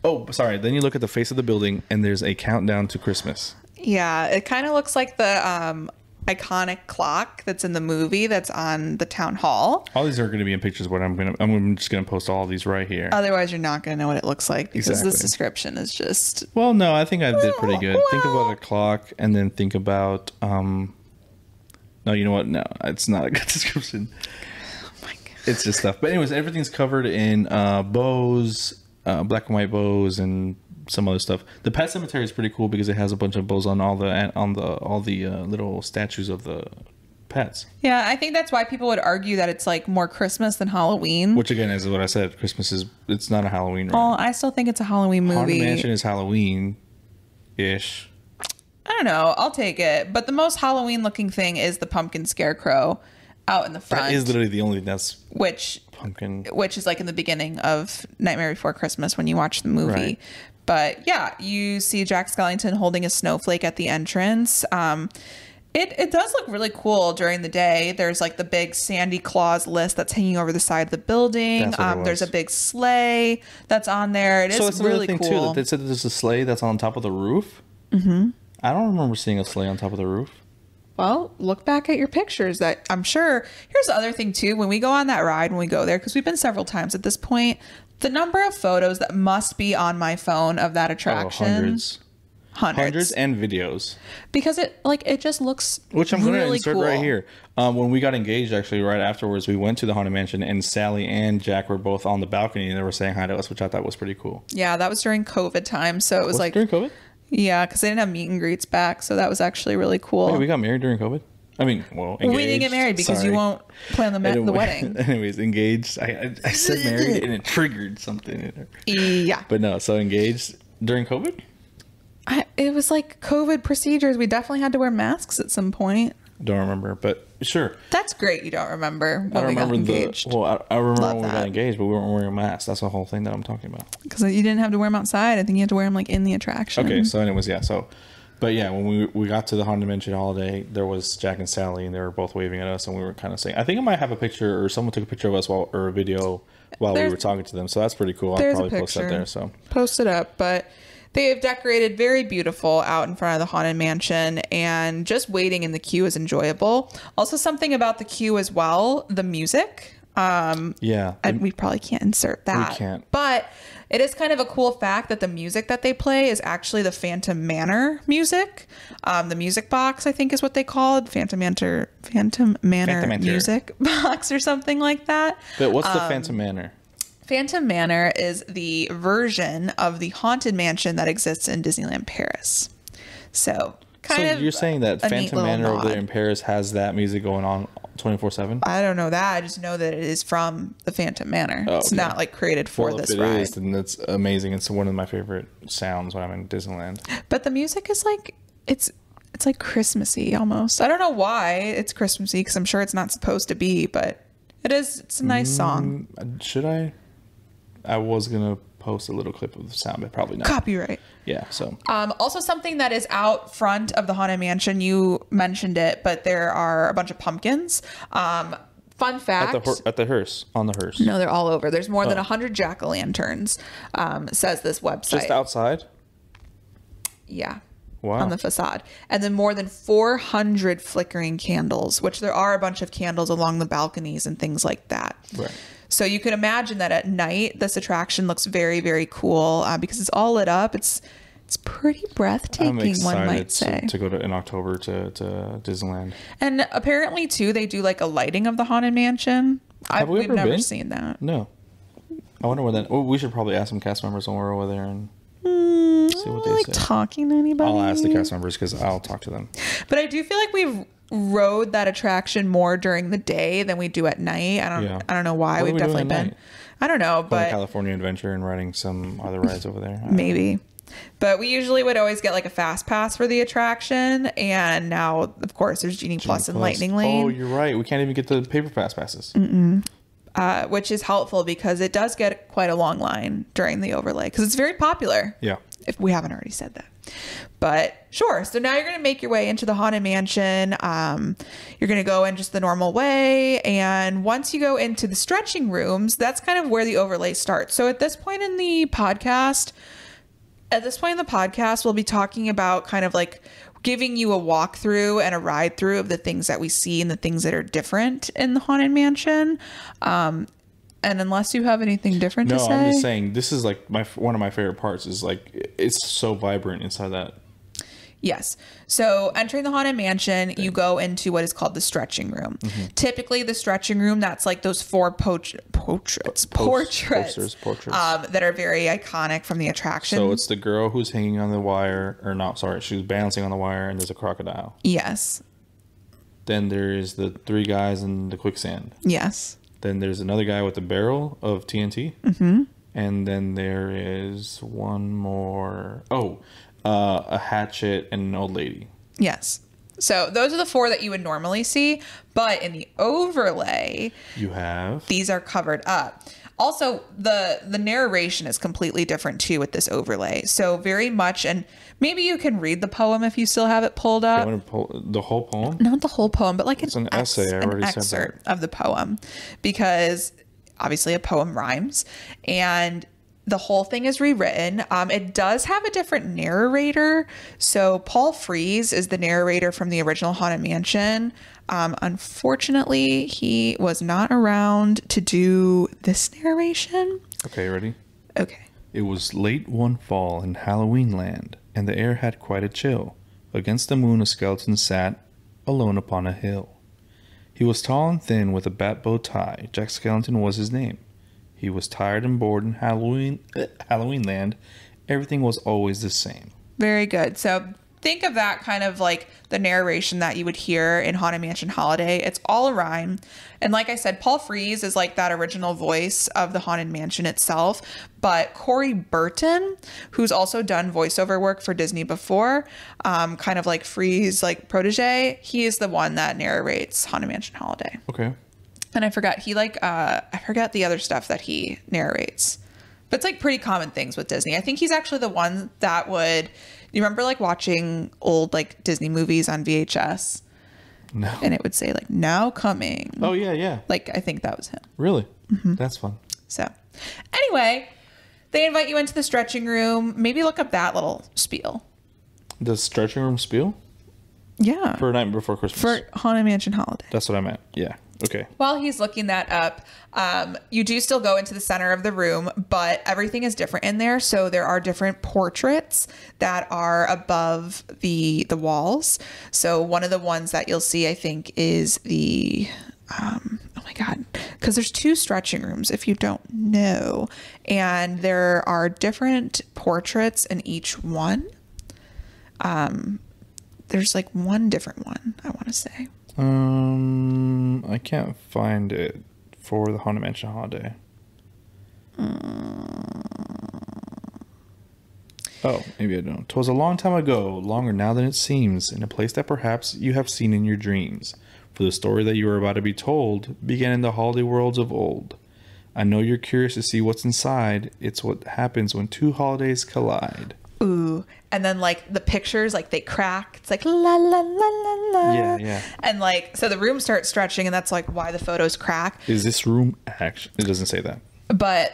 Oh, sorry. Then you look at the face of the building and there's a countdown to Christmas. Yeah, it kind of looks like the iconic clock that's in the movie that's on the town hall. All these are going to be in pictures, but I'm just going to post all of these right here. Otherwise, you're not going to know what it looks like because this description is just... Well, no, I think I did pretty good. Think about a clock and then think about... No, you know what? No, it's not a good description. Oh my God. It's just stuff. But anyways, everything's covered in bows, black and white bows, and some other stuff. The pet cemetery is pretty cool because it has a bunch of bows on all the little statues of the pets. Yeah, I think that's why people would argue that it's like more Christmas than Halloween. Which again is what I said. It's not a Halloween. Well, I still think it's a Halloween movie. Haunted Mansion is Halloween-ish. I don't know. I'll take it. But the most Halloween looking thing is the pumpkin scarecrow out in the front. That is literally the only thing that's pumpkin. Which is like in the beginning of Nightmare Before Christmas when you watch the movie. Right. But yeah, you see Jack Skellington holding a snowflake at the entrance. It does look really cool during the day. There's like the big Sandy Claus list that's hanging over the side of the building. There's a big sleigh that's on there. It is really cool. Too, that they said there's a sleigh that's on top of the roof. Mm-hmm. I don't remember seeing a sleigh on top of the roof. Well, look back at your pictures. That I'm sure. Here's the other thing too. When we go on that ride, when we go there, because we've been several times at this point, the number of photos that must be on my phone of that attraction. Hundreds and videos. Because it just looks which I'm really going to insert cool. right here. When we got engaged, actually, right afterwards, we went to the Haunted Mansion, and Sally and Jack were both on the balcony, and they were saying hi to us, which I thought was pretty cool. Yeah, that was during COVID time, so it was like during COVID. Yeah, because they didn't have meet and greets back, so that was actually really cool. Wait, we got married during COVID? I mean, well, engaged. We didn't get married because you won't plan the wedding. Anyways, engaged. I said married and it triggered something in her. Yeah. But no, so engaged during COVID? It was like COVID procedures. We definitely had to wear masks at some point. Don't remember, but sure. That's great you don't remember when we got engaged. I remember when we got engaged, but we weren't wearing masks. That's the whole thing that I'm talking about. Because you didn't have to wear them outside. I think you had to wear them like in the attraction. Okay, so anyways, yeah, so... But yeah, when we got to the Haunted Mansion holiday, there was Jack and Sally, and they were both waving at us, and we were kind of saying, I think I might have a picture, or someone took a picture of us or a video while we were talking to them. So that's pretty cool. I'll probably post that there. So post it up. But They have decorated very beautiful out in front of the Haunted Mansion, and just waiting in the queue is enjoyable. Also, something about the queue as well, the music. Yeah. And we probably can't insert that. We can't. But it is kind of a cool fact that the music that they play is actually the Phantom Manor music. The music box, I think, is what they call it. Phantom Manor music box or something like that. But what's the Phantom Manor? Phantom Manor is the version of the Haunted Mansion that exists in Disneyland Paris. So you're saying that Phantom Manor over there in Paris has that music going on 24/7? I don't know that. I just know that it is from the Phantom Manor. Oh, okay. It's not like created for this ride. If it is, then that's amazing. It's one of my favorite sounds when I'm in Disneyland. But the music is like, it's like Christmassy almost. I don't know why it's Christmassy, because I'm sure it's not supposed to be, but it is. It's a nice song. Should I? I was going to post a little clip of the sound, but probably not. Copyright. Yeah, so. Also something that is out front of the Haunted Mansion, you mentioned it, but there are a bunch of pumpkins. Fun fact. At the hearse, on the hearse. No, they're all over. There's more than 100 jack-o'-lanterns, says this website. Just outside? Yeah. Wow. On the facade. And then more than 400 flickering candles, which there are a bunch of candles along the balconies and things like that. Right. So you can imagine that at night, this attraction looks very, very cool because it's all lit up. It's pretty breathtaking, one might say. To go in October to Disneyland. And apparently, too, they do like a lighting of the Haunted Mansion. We've never seen that. No. I wonder when that... Oh, we should probably ask some cast members when we're over there and see what they say. Talking to anybody? I'll ask the cast members because I'll talk to them. But I do feel like we've rode that attraction more during the day than we do at night. I don't know why. We've definitely been. I don't know, but California Adventure and riding some other rides over there. Maybe. But we usually would always get like a fast pass for the attraction, and now of course there's Genie Plus and Lightning Lane. Oh, you're right. We can't even get the paper fast passes. Which is helpful because it does get quite a long line during the overlay because it's very popular. Yeah. If we haven't already said that. But sure. So now you're going to make your way into the Haunted Mansion. You're going to go in just the normal way. And once you go into the stretching rooms, that's kind of where the overlay starts. So at this point in the podcast, we'll be talking about kind of like giving you a walkthrough and a ride through of the things that we see and the things that are different in the Haunted Mansion. And unless you have anything different to say. No, I'm just saying this is like one of my favorite parts is like it's so vibrant inside that. Yes. So entering the Haunted Mansion, you go into what is called the stretching room. Typically the stretching room, that's like those four portraits that are very iconic from the attraction. So it's the girl who's hanging on the wire, or not, sorry, she's balancing on the wire and there's a crocodile. Yes. Then there's the three guys in the quicksand. Yes. Then there's another guy with a barrel of TNT. And then there is one more. A hatchet and an old lady. Yes. So those are the four that you would normally see. But in the overlay, you have... these are covered up. Also, the narration is completely different too with this overlay. So very much, and maybe you can read the poem if you still have it pulled up. You want to pull the whole poem? Not the whole poem, but like an essay. I already said excerpt of the poem, because obviously a poem rhymes, and the whole thing is rewritten. It does have a different narrator. So Paul Frees is the narrator from the original Haunted Mansion. Unfortunately, he was not around to do this narration. Okay, ready? Okay. It was late one fall in Halloween land, and the air had quite a chill. Against the moon a skeleton sat, alone upon a hill. He was tall and thin with a bat bow tie. Jack Skellington was his name. He was tired and bored in Halloween land. Everything was always the same. Very good. So think of that kind of like the narration that you would hear in Haunted Mansion Holiday. It's all a rhyme. And like I said, Paul Frees is like that original voice of the Haunted Mansion itself. But Corey Burton, who's also done voiceover work for Disney before, kind of like Frees' like protege, he is the one that narrates Haunted Mansion Holiday. Okay. And I forgot, I forgot the other stuff that he narrates. But it's like pretty common things with Disney. I think he's actually the one that would, you remember like watching old like Disney movies on VHS? No. And it would say like, now coming. Oh, yeah, yeah. Like, I think that was him. Really? That's fun. So anyway, they invite you into the stretching room. Maybe look up that little spiel. The stretching room spiel? Yeah. For Night Before Christmas. For Haunted Mansion Holiday. That's what I meant. Yeah. Okay. While he's looking that up, you do still go into the center of the room, but everything is different in there. So there are different portraits that are above the walls. So one of the ones that you'll see, I think, is the... oh my God, because there's 2 stretching rooms if you don't know, and there are different portraits in each one. There's like one different one, I want to say. I can't find it for the Haunted Mansion Holiday. Oh, maybe I don't. 'Twas a long time ago, longer now than it seems, in a place that perhaps you have seen in your dreams. For the story that you are about to be told began in the holiday worlds of old. I know you're curious to see what's inside. It's what happens when 2 holidays collide. Ooh. And then like the pictures, like they crack. It's like la la la la la. Yeah, yeah. And like, so the room starts stretching, and that's like why the photos crack. Is this room action? It doesn't say that. But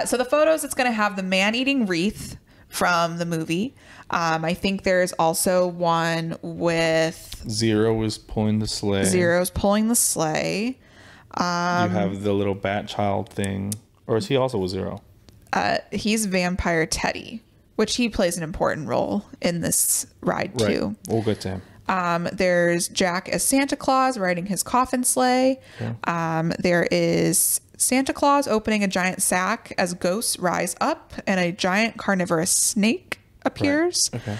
so the photos, it's going to have the man-eating wreath from the movie. I think there's also one with Zero is pulling the sleigh. Zero's pulling the sleigh. You have the little bat child thing. Or is he also with Zero? He's Vampire Teddy, which he plays an important role in this ride too. We'll get to him. There's Jack as Santa Claus riding his coffin sleigh. Okay. There is Santa Claus opening a giant sack as ghosts rise up, and a giant carnivorous snake appears. Right. Okay.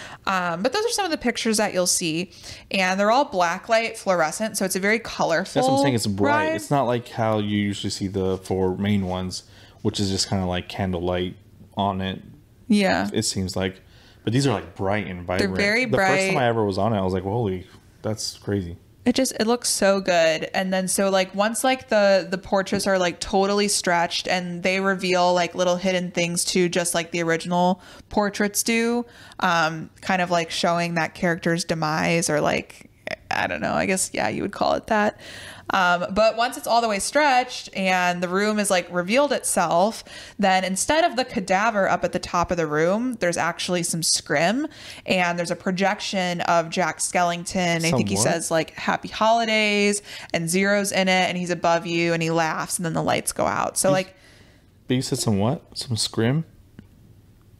But those are some of the pictures that you'll see, and they're all blacklight fluorescent, so it's a very colorful. That's what I'm saying. It's bright. ride. It's not like how you usually see the 4 main ones, which is just kind of like candlelight on it. Yeah. It seems like, but these are like bright and vibrant. They're very bright. The first time I ever was on it, I was like, "Holy, that's crazy." It looks so good. And then so like once like the portraits are like totally stretched, and they reveal like little hidden things too, just like the original portraits do, kind of like showing that character's demise, or like, I don't know, I guess, yeah, you would call it that. But once it's all the way stretched and the room is like revealed itself, then instead of the cadaver up at the top of the room, there's actually some scrim, and there's a projection of Jack Skellington. I think he says like "Happy Holidays," and Zero's in it, and he's above you, and he laughs, and then the lights go out. So like, but you said some what? Some scrim?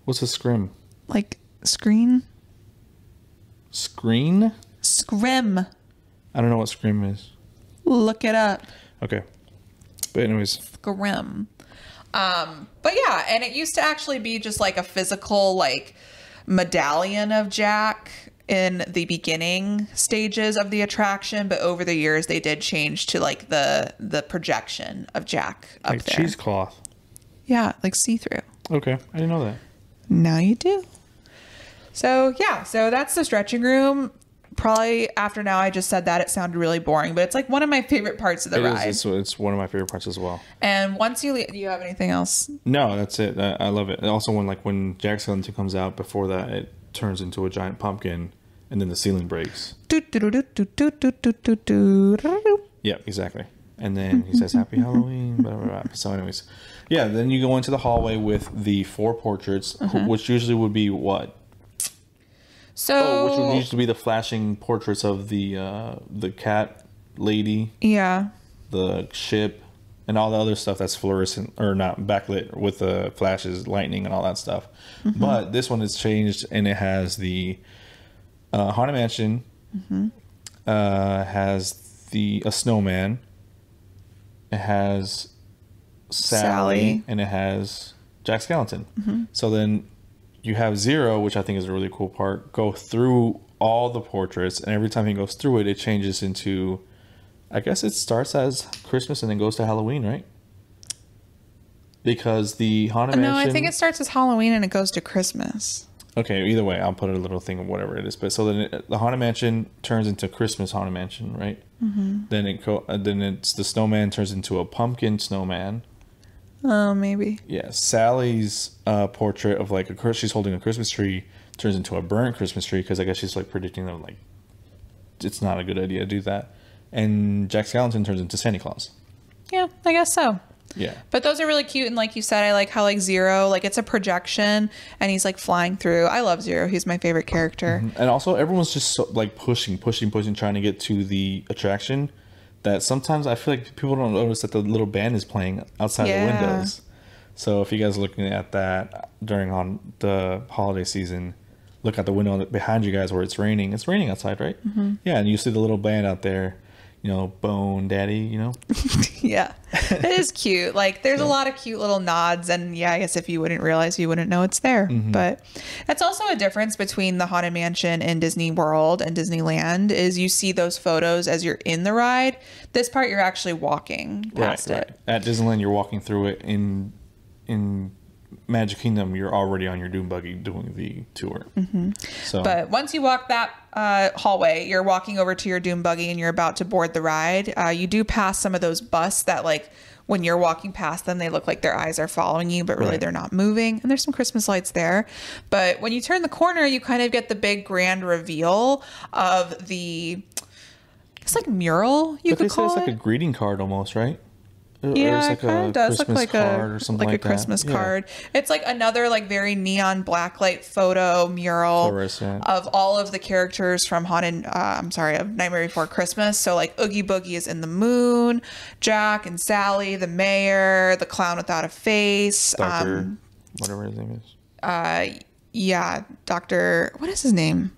What's a scrim? Like screen? Screen? Scrim. I don't know what scrim is. Look it up. Okay. But anyways. Scrim. But yeah, and it used to actually be just like a physical like medallion of Jack in the beginning stages of the attraction, but over the years they did change to like the projection of Jack up like there. cheesecloth. Yeah, like see-through. Okay, I didn't know that. Now you do. So yeah, so that's the stretching room. Probably after now I just said that, it sounded really boring, but it's like one of my favorite parts of the ride. It's one of my favorite parts as well. And once you leave, do you have anything else? No, that's it. I love it. And also when Jack Skellington comes out, before that it turns into a giant pumpkin, and then the ceiling breaks. Yeah, exactly. And then he says "Happy Halloween," blah, blah, blah. So anyways, yeah, then you go into the hallway with the 4 portraits, which usually would be what? So, which would usually be the flashing portraits of the cat lady, yeah, the ship, and all the other stuff that's fluorescent or not backlit with the flashes, lightning, and all that stuff. But this one is changed, and it has the Haunted Mansion, has a snowman, it has Sally, and it has Jack Skellington. So then you have Zero, which I think is a really cool part, go through all the portraits, and every time he goes through it, it changes into, I guess it starts as Christmas and then goes to Halloween, right? Because the Haunted Mansion... No, I think it starts as Halloween and it goes to Christmas. Okay, either way, I'll put a little thing of whatever it is. But so then the Haunted Mansion turns into Christmas Haunted Mansion, right? Then it's the snowman turns into a pumpkin snowman. Oh, maybe. Yeah, Sally's portrait of like she's holding a Christmas tree turns into a burnt Christmas tree, because I guess she's like predicting that like it's not a good idea to do that. And Jack Skellington turns into Santa Claus. Yeah, I guess so. Yeah. But those are really cute. And like you said, I like how like Zero, like it's a projection and he's like flying through. I love Zero. He's my favorite character. And also everyone's just so, like pushing, trying to get to the attraction, that sometimes I feel like people don't notice that the little band is playing outside the windows. So if you guys are looking at that during on the holiday season, look out the window behind you guys where it's raining. It's raining outside, right? Yeah, and you see the little band out there. You know, Bone Daddy, you know? Yeah. It is cute. Like, there's a lot of cute little nods. And yeah, I guess if you wouldn't realize, you wouldn't know it's there. But that's also a difference between the Haunted Mansion in Disney World and Disneyland is you see those photos as you're in the ride. This part, you're actually walking past it. At Disneyland, you're walking through it. In Magic Kingdom, you're already on your Doom Buggy doing the tour. So, but once you walk that hallway, you're walking over to your Doom Buggy and you're about to board the ride. You do pass some of those busts that, like, when you're walking past them, they look like their eyes are following you, but really they're not moving. And there's some Christmas lights there. But when you turn the corner, you kind of get the big grand reveal of the, it's like mural, you could call it. It's like a greeting card almost, right? Yeah, it kind of does look like a Christmas card. It's like another like very neon blacklight photo mural of all of the characters from of Nightmare Before Christmas. So like Oogie Boogie is in the moon, Jack and Sally, the mayor, the clown without a face, Dr. whatever his name is. Yeah, Dr. What is his name?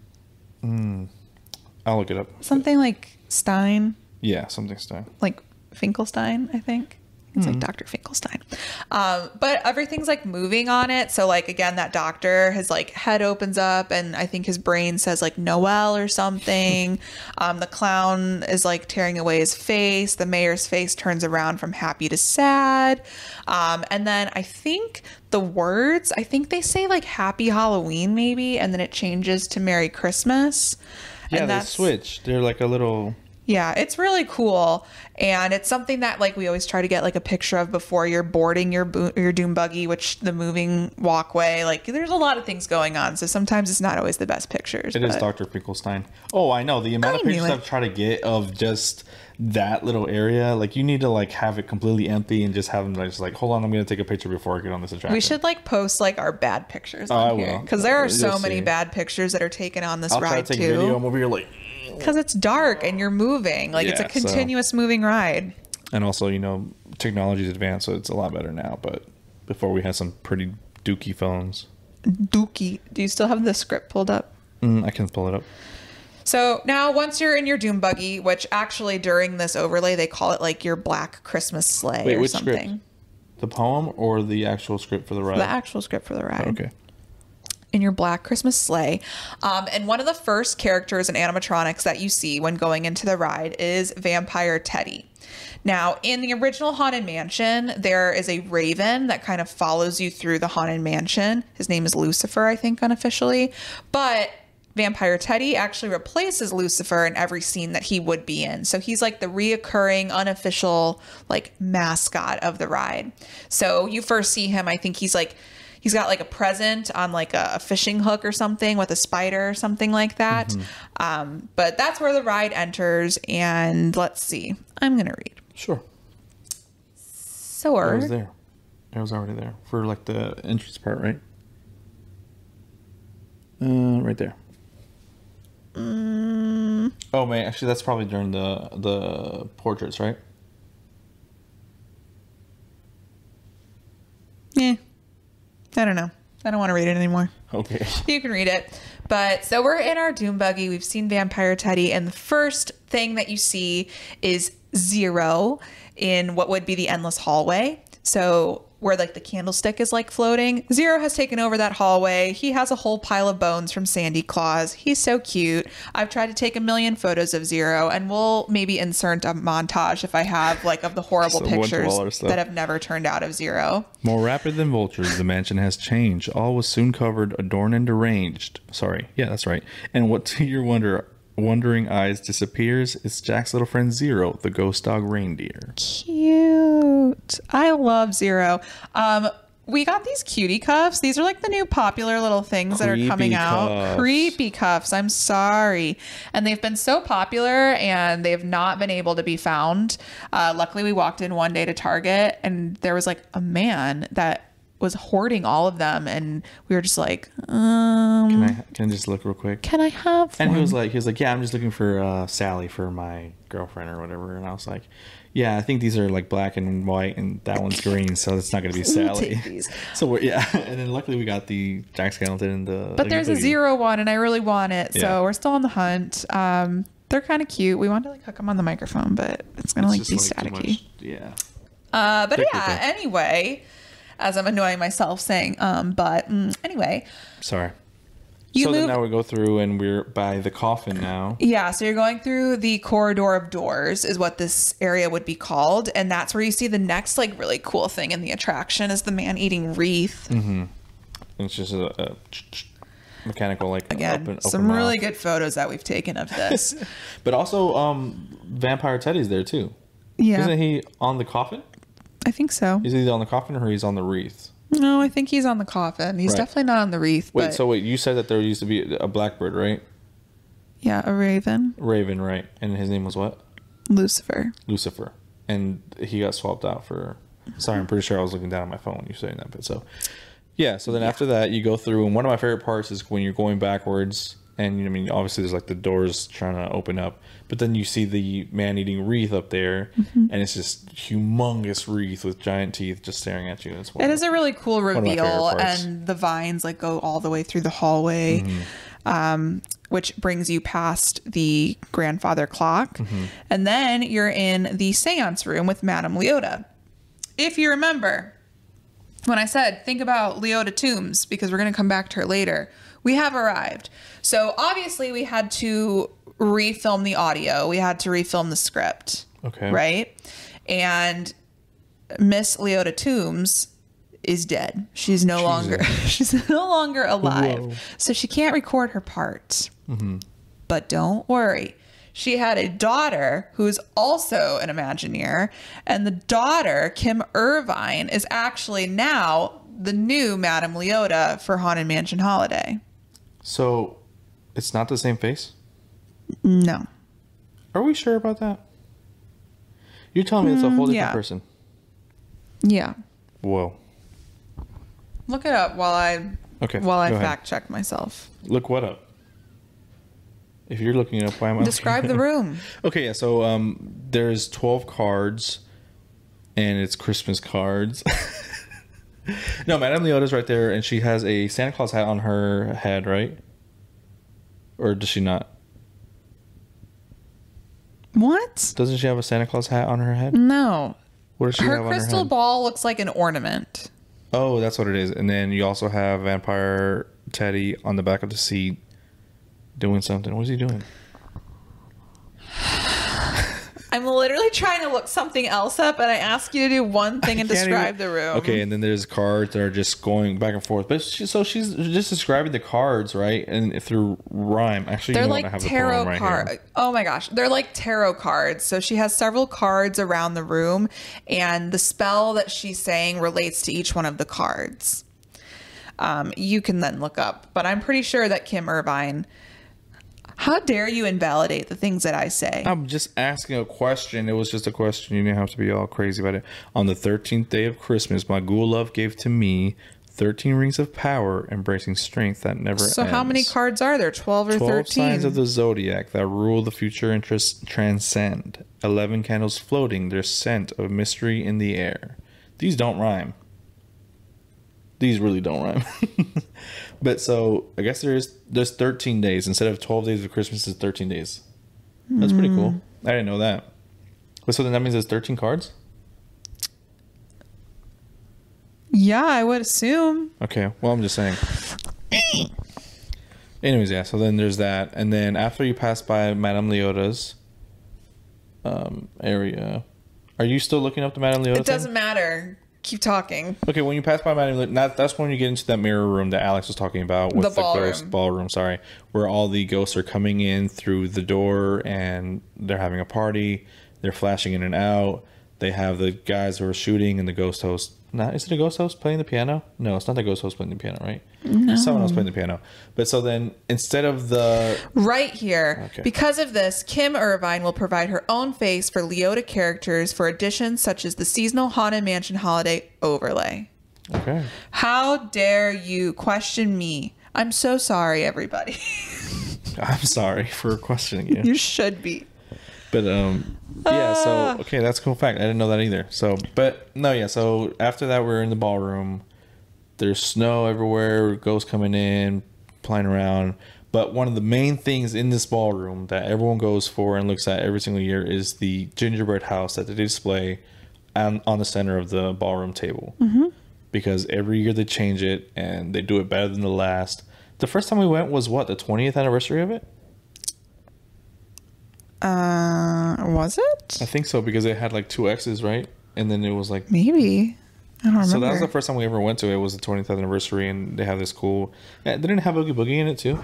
I'll look it up. Something like Stein. Yeah, something Stein. Like Finkelstein, I think. It's like Dr. Finkelstein. But everything's like moving on it. So like, again, that doctor, his like head opens up and I think his brain says like Noel or something. The clown is like tearing away his face. The mayor's face turns around from happy to sad. And then I think the words, I think they say like Happy Halloween maybe. And then it changes to Merry Christmas. Yeah, and they switch. They're like a little... Yeah, it's really cool. And it's something that like we always try to get like a picture of before you're boarding your Doom Buggy, which the moving walkway, like there's a lot of things going on. So sometimes it's not always the best pictures. It is Dr. Finkelstein. Oh, I know. The amount of pictures I've tried to get of just that little area, like you need to like have it completely empty and just have them just like, hold on, I'm going to take a picture before I get on this attraction. We should like post like our bad pictures on here. Because there are so many bad pictures that are taken on this ride too. I'll try to take a video. I'm over here like... Because it's dark and you're moving. Like it's a continuous moving ride. And also, you know, technology's advanced, so it's a lot better now. But before we had some pretty dookie phones. Dookie. Do you still have the script pulled up? I can pull it up. So now once you're in your Doom Buggy, which actually during this overlay, they call it like your Black Christmas Sleigh or something. Script? The poem or the actual script for the ride? The actual script for the ride. Okay. In your Black Christmas Sleigh. And one of the first characters and animatronics that you see when going into the ride is Vampire Teddy. Now, in the original Haunted Mansion, there is a raven that kind of follows you through the Haunted Mansion. His name is Lucifer, I think, unofficially. But Vampire Teddy actually replaces Lucifer in every scene that he would be in. So he's like the reoccurring, unofficial, like, mascot of the ride. So you first see him, I think he's got like a present on like a fishing hook or something with a spider or something like that. But that's where the ride enters. And let's see. I'm going to read. Sure. Soar. It was there. It was already there for like the entrance part, right? Right there. Oh, man. Actually, that's probably during the portraits, right? Yeah. I don't know. I don't want to read it anymore. Okay. You can read it. But so we're in our Doom Buggy. We've seen Vampire Teddy. And the first thing that you see is Zero in what would be the endless hallway. So where like the candlestick is like floating. Zero has taken over that hallway. He has a whole pile of bones from Sandy Claus. He's so cute. I've tried to take a million photos of Zero, and we'll maybe insert a montage if I have like of the horrible pictures that have never turned out of Zero. More rapid than vultures, the mansion has changed. All was soon covered, adorned, and deranged. Sorry. Yeah, that's right. And what to your wondering eyes disappears, it's Jack's little friend Zero, the ghost dog reindeer. Cute. I love Zero. we got these cutie cuffs. These are like the new popular little things that are coming out. Creepy cuffs. I'm sorry. And they've been so popular and they've not been able to be found. Luckily, we walked in one day to Target and there was like a man that was hoarding all of them, and we were just like, can I just look real quick? Can I have and one? he was like, yeah, I'm just looking for Sally for my girlfriend or whatever. And I was like, yeah, I think these are like black and white, and that one's green, so it's not going to be Sally. Take these. So and then luckily we got the Jack Skellington and the. But there's a 0 one, and I really want it, so we're still on the hunt. They're kind of cute. We wanted to like hook them on the microphone, but it's gonna like be staticky. Yeah. But yeah. Anyway. As I'm annoying myself saying, anyway. Sorry. Then now we go through and we're by the coffin now. Yeah, so you're going through the corridor of doors is what this area would be called. And that's where you see the next like really cool thing in the attraction is the man-eating wreath. Mm-hmm. It's just a mechanical like open some mouth. Really good photos that we've taken of this. But also Vampire Teddy's there too. Yeah. Isn't he on the coffin? I think so. Is he on the coffin or he's on the wreath? No, I think he's on the coffin. He's definitely not on the wreath. Wait, you said that there used to be a blackbird, right? Yeah, a raven. Raven, right. And his name was what? Lucifer. And he got swapped out for... Sorry, I'm pretty sure I was looking down at my phone when you were saying that. But so then after that, you go through, and one of my favorite parts is when you're going backwards, and I mean, obviously there's like the doors trying to open up, but then you see the man-eating wreath up there, and it's just humongous wreath with giant teeth just staring at you. It is a really cool reveal, and the vines like go all the way through the hallway, which brings you past the grandfather clock, and then you're in the seance room with Madame Leota. If you remember, when I said think about Leota Toombs, because we're going to come back to her later, we have arrived. So obviously we had to refilm the audio. We had to refilm the script. Okay. Right? And Miss Leota Toombs is dead. She's no longer alive. Whoa. So she can't record her part. But don't worry. She had a daughter who's also an Imagineer, and the daughter, Kim Irvine, is actually now the new Madame Leota for Haunted Mansion Holiday. So it's not the same face? No. Are we sure about that? You're telling me it's a whole different person? Yeah. Whoa. Look it up while I fact check myself. Look what up? If you're looking it up, why am I describe the room? Okay, yeah. So there's 12 cards, and it's Christmas cards. No, Madame Leota's right there, and she has a Santa Claus hat on her head, right? Or does she not? What? Doesn't she have a Santa Claus hat on her head? No. What does she have on her head? Her crystal ball looks like an ornament. Oh, that's what it is. And then you also have Vampire Teddy on the back of the seat doing something. What is he doing? I'm literally trying to look something else up, and I ask you to do one thing and describe the room. Okay, and then there's cards that are just going back and forth. But she's just describing the cards, right? And through rhyme. Actually, they're like tarot cards. Oh my gosh, they're like tarot cards. So she has several cards around the room, and the spell that she's saying relates to each one of the cards. You can then look up, but I'm pretty sure that Kim Irvine. How dare you invalidate the things that I say? I'm just asking a question. It was just a question. You didn't have to be all crazy about it. On the 13th day of Christmas, my ghoul love gave to me 13 rings of power, embracing strength that never ends. So how many cards are there? 12 or 13? 12 signs of the zodiac that rule the future and transcend. 11 candles floating, their scent of mystery in the air. These don't rhyme. These really don't rhyme. But so I guess there's 13 days instead of 12 days of Christmas. Is 13 days. That's pretty cool. I didn't know that. But so then that means there's 13 cards. Yeah, I would assume. Okay, well I'm just saying. Anyways, yeah. So then there's that, and then after you pass by Madame Leota's area, are you still looking up the Madame Leota? It doesn't matter. Keep talking. Okay, when you pass by Madame Leota, that's when you get into that mirror room that Alex was talking about with the ghost ballroom. Sorry, where all the ghosts are coming in through the door and they're having a party. They're flashing in and out. They have the guys who are shooting and the ghost host Not, is it a ghost host playing the piano? No, it's not the ghost host playing the piano, right? No. Someone else playing the piano. But so then instead of the... Right here. Okay. Because of this, Kim Irvine will provide her own face for Leota characters for additions such as the seasonal Haunted Mansion holiday overlay. Okay. How dare you question me? I'm so sorry, everybody. I'm sorry for questioning you. You should be. But yeah, so okay, that's a cool fact. I didn't know that either. So, but no, yeah. So after that, we're in the ballroom. There's snow everywhere. Ghosts coming in, flying around. But one of the main things in this ballroom that everyone goes for and looks at every single year is the gingerbread house that they display on the center of the ballroom table. Mm-hmm. Because every year they change it and they do it better than the last. The first time we went was what, the 20th anniversary of it? Was it? I think so, because it had like 2 X's, right? And then it was like... Maybe. I don't remember. So that was the first time we ever went to it. It was the 20th anniversary, and they have this cool... Yeah, they didn't have Oogie Boogie in it, too?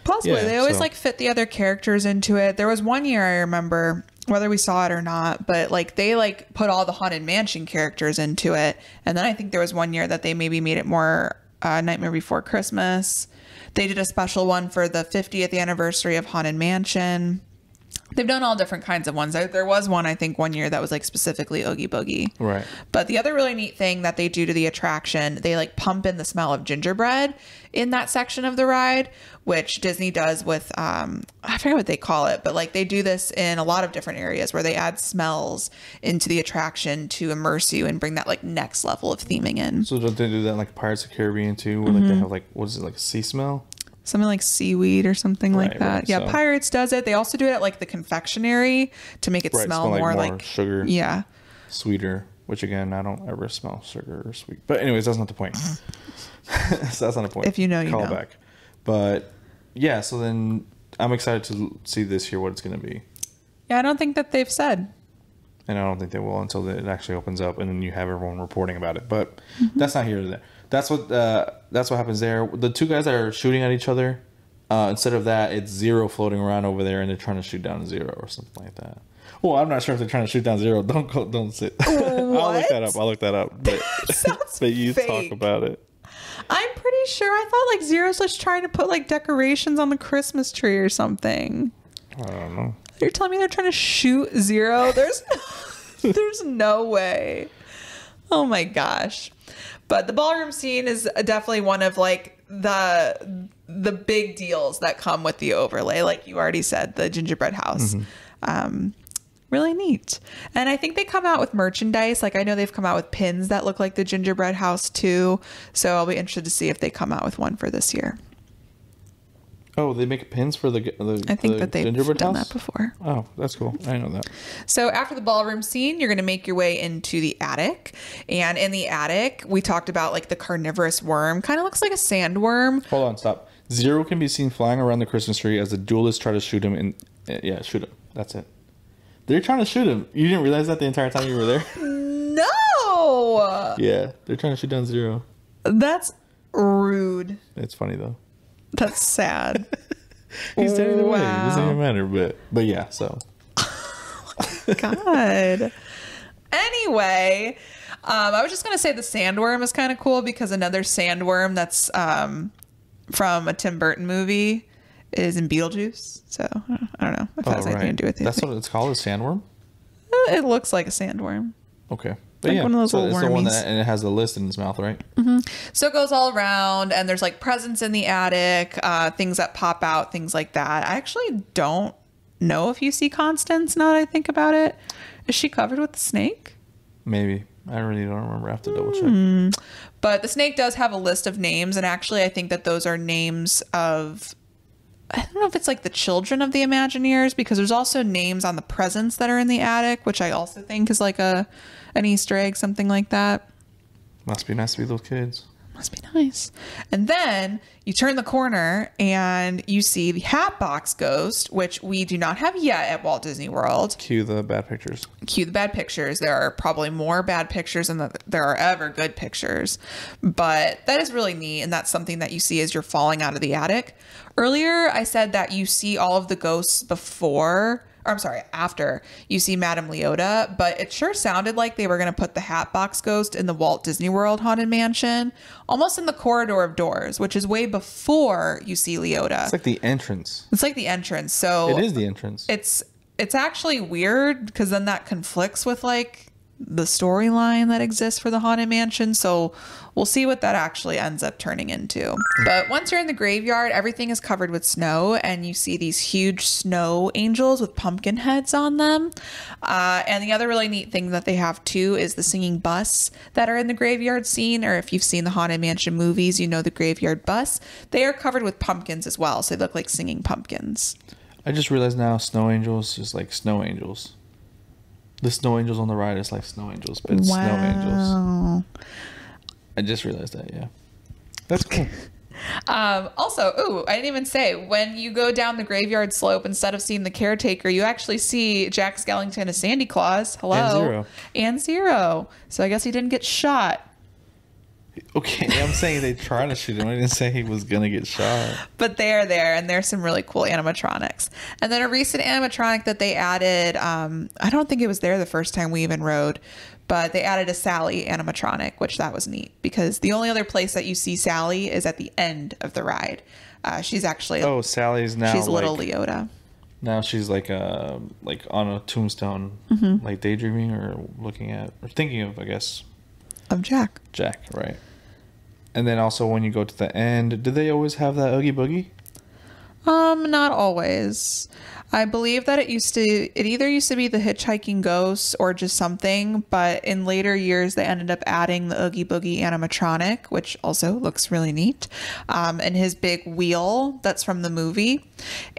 Possibly. Yeah, they always like fit the other characters into it. There was one year I remember, whether we saw it or not, but like they like put all the Haunted Mansion characters into it. And then I think there was one year that they maybe made it more Nightmare Before Christmas. They did a special one for the 50th anniversary of Haunted Mansion. They've done all different kinds of ones. There was one, I think, one year that was like specifically Oogie Boogie. Right. But the other really neat thing that they do to the attraction, they like pump in the smell of gingerbread in that section of the ride, which Disney does with, I forget what they call it, but like they do this in a lot of different areas where they add smells into the attraction to immerse you and bring that like next level of theming in. So don't they do that in like Pirates of the Caribbean too? Where like they have like, what is it, like a sea smell? Something like seaweed or something like that. Right, yeah, so. Pirates does it. They also do it at like the confectionery to make it smell more like sugar. Yeah. Sweeter, which again, I don't ever smell sugar or sweet. But anyways, that's not the point. So that's not the point. If you know, you know. Call back. But yeah, so then I'm excited to see this year what it's going to be. Yeah, I don't think that they've said. And I don't think they will until it actually opens up and then you have everyone reporting about it. But that's not here or there. That's what happens there. The 2 guys that are shooting at each other, instead of that, it's Zero floating around over there, and they're trying to shoot down Zero or something like that. Well, I'm not sure if they're trying to shoot down Zero. Don't sit. I'll look that up. But, but you fake. Talk about it. I'm pretty sure. I thought like Zero's just trying to put like decorations on the Christmas tree or something. I don't know. You're telling me they're trying to shoot Zero? There's no way. Oh my gosh. But the ballroom scene is definitely one of like the big deals that come with the overlay. Like you already said, the gingerbread house. Really neat. And I think they come out with merchandise. Like I know they've come out with pins that look like the gingerbread house too. So I'll be interested to see if they come out with one for this year. Oh, they make pins for the I think that they've done that before. Oh, that's cool. I know that. So after the ballroom scene, you're going to make your way into the attic. And in the attic, we talked about like the carnivorous worm. Kind of looks like a sandworm. Hold on, stop. Zero can be seen flying around the Christmas tree as the duelists try to shoot him. Shoot him. That's it. They're trying to shoot him. You didn't realize that the entire time you were there? No! Yeah, they're trying to shoot down Zero. That's rude. It's funny though. That's sad. He's dead either way. It doesn't even matter. But yeah, so. God. Anyway, I was just going to say the sandworm is kind of cool because another sandworm that's from a Tim Burton movie is in Beetlejuice. So I don't know if that has anything to do with it. That's what it's called, a sandworm? It looks like a sandworm. Okay. But like yeah, one of those little it's wormies. the one and it has the list in its mouth, right? Mm-hmm. So it goes all around, and there's like presents in the attic, things that pop out, things like that. I actually don't know if you see Constance now that I think about it. Is she covered with the snake? Maybe. I really don't remember. I have to double check. But the snake does have a list of names, and actually I think that those are names of... I don't know if it's like the children of the Imagineers, because there's also names on the presents that are in the attic, which I also think is like an Easter egg, something like that. Must be nice to be those kids. Must be nice. And then you turn the corner and you see the Hatbox Ghost, which we do not have yet at Walt Disney World. Cue the bad pictures. Cue the bad pictures. There are probably more bad pictures than there are ever good pictures. But that is really neat, and that's something that you see as you're falling out of the attic. Earlier, I said that you see all of the ghosts before or I'm sorry, after you see Madame Leota, but it sure sounded like they were going to put the Hatbox Ghost in the Walt Disney World Haunted Mansion, almost in the corridor of doors, which is way before you see Leota. It's like the entrance. It's like the entrance. So it is the entrance. It's actually weird because then that conflicts with like the storyline that exists for the Haunted Mansion. So we'll see what that actually ends up turning into. But once you're in the graveyard, everything is covered with snow and you see these huge snow angels with pumpkin heads on them. And the other really neat thing that they have too is the singing bus that are in the graveyard scene, or if you've seen the Haunted Mansion movies, you know the graveyard bus. They are covered with pumpkins as well. So they look like singing pumpkins. I just realized now snow angels is like snow angels. The snow angels on the right is like snow angels, but it's snow angels. I just realized that, yeah. That's cool. Also, I didn't even say, when you go down the graveyard slope, instead of seeing the caretaker, you actually see Jack Skellington as Sandy Claus. Hello. And Zero. So I guess he didn't get shot. Okay, I'm saying they tried to shoot him. I didn't say he was going to get shot. But they are there, and there's some really cool animatronics. And then a recent animatronic that they added, I don't think it was there the first time we even rode, but they added a Sally animatronic, which that was neat, because the only other place that you see Sally is at the end of the ride. She's actually... Oh, Sally's now... She's little Leota. Now she's like on a tombstone, like daydreaming or looking at, or thinking of, I guess... Of Jack. Jack, right. And then also when you go to the end, did they always have that Oogie Boogie? Not always. I believe that it either used to be the Hitchhiking Ghost or just something, but in later years they ended up adding the Oogie Boogie animatronic, which also looks really neat, and his big wheel that's from the movie.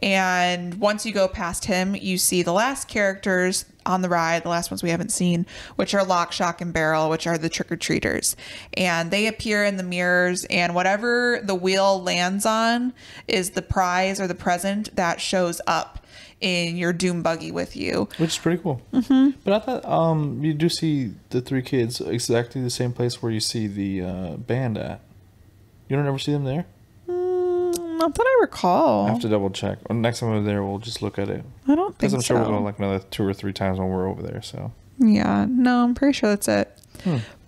And once you go past him, you see the last characters on the ride, the last ones we haven't seen, which are Lock, Shock, and Barrel, which are the trick-or-treaters. And they appear in the mirrors, and whatever the wheel lands on is the prize or the present that shows up in your doom buggy with you, which is pretty cool. But I thought you do see the three kids exactly the same place where you see the band at. You don't ever see them there? Not that I recall. I have to double check. Next time we're there, we'll just look at it. I don't think so. Because I'm sure we'll go like another 2 or 3 times when we're over there. So yeah, no, I'm pretty sure that's it.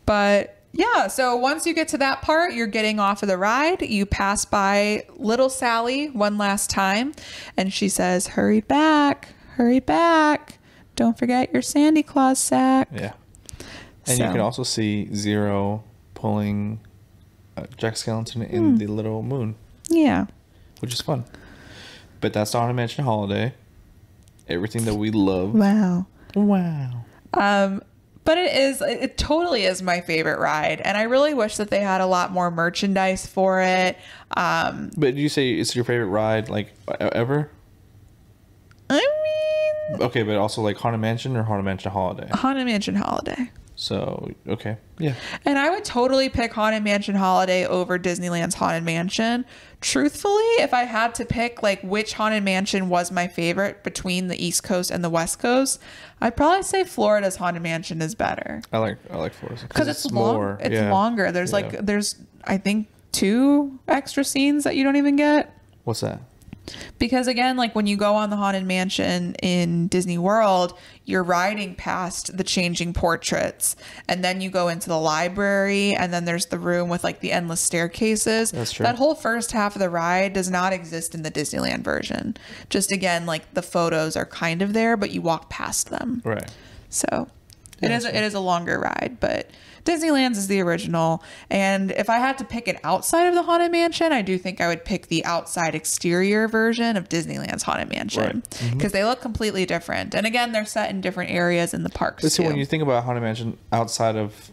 But yeah, so once you get to that part, you're getting off of the ride. You pass by little Sally one last time, and she says, "Hurry back, hurry back. Don't forget your Sandy Claus sack." Yeah. And you can also see Zero pulling Jack Skellington in the little moon. Yeah. Which is fun. But that's the Haunted Mansion holiday. Everything that we love. Wow. But it totally is my favorite ride. And I really wish that they had a lot more merchandise for it. But you say it's your favorite ride, like, ever? I mean... Okay, but also like Haunted Mansion or Haunted Mansion Holiday? Haunted Mansion Holiday. So, okay. Yeah. And I would totally pick Haunted Mansion Holiday over Disneyland's Haunted Mansion. Truthfully, if I had to pick like which Haunted Mansion was my favorite between the East Coast and the West Coast, I'd probably say Florida's Haunted Mansion is better. I like Florida's because it's more. It's longer. There's there's I think 2 extra scenes that you don't even get. What's that? Because again, like when you go on the Haunted Mansion in Disney World, you're riding past the changing portraits, and then you go into the library, and then there's the room with like the endless staircases. That's true. That whole first half of the ride does not exist in the Disneyland version. Just again, like the photos are kind of there, but you walk past them. Right. So it is a longer ride, but Disneyland's is the original. And if I had to pick it outside of the Haunted Mansion, I do think I would pick the outside exterior version of Disneyland's Haunted Mansion, because they look completely different. And again, they're set in different areas in the parks. But see, when you think about Haunted Mansion outside of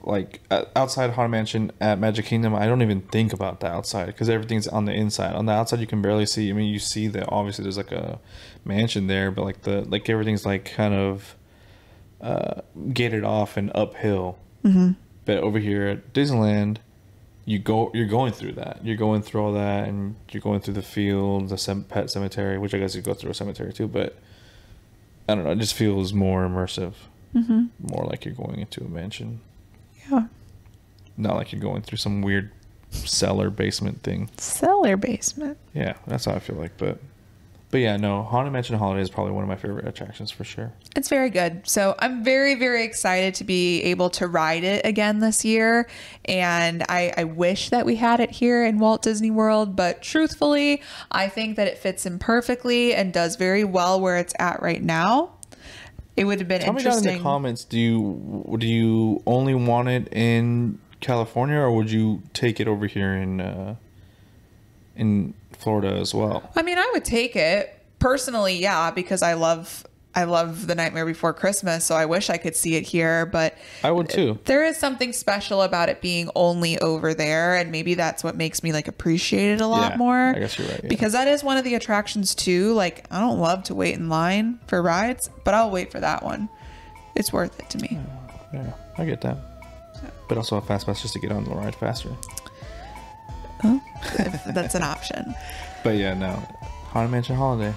outside Haunted Mansion at Magic Kingdom, I don't even think about the outside because everything's on the inside. On the outside, you can barely see. I mean, you see that obviously there's like a mansion there, but like everything's like kind of gated off and uphill. But over here at Disneyland, you're going through that. You're going through all that, and you're going through the field, the pet cemetery, which I guess you go through a cemetery too. But I don't know. It just feels more immersive, more like you're going into a mansion. Yeah. Not like you're going through some weird cellar basement thing. Cellar basement. Yeah, that's how I feel like. But But yeah, no, Haunted Mansion Holiday is probably one of my favorite attractions for sure. It's very good. So I'm very, very excited to be able to ride it again this year. And I wish that we had it here in Walt Disney World. But truthfully, I think that it fits in perfectly and does very well where it's at right now. It would have been interesting. Tell me down in the comments, do you only want it in California, or would you take it over here in Florida as well? I mean, I would take it personally, yeah, because I love The Nightmare Before Christmas, so I wish I could see it here, but I would too. There is something special about it being only over there, and maybe that's what makes me like appreciate it a lot more. I guess you're right. Yeah. Because that is one of the attractions too. Like, I don't love to wait in line for rides, but I'll wait for that one. It's worth it to me. Yeah, I get that. But also a fast pass just to get on the ride faster. Oh, if that's an option. But yeah, no. Haunted Mansion Holiday.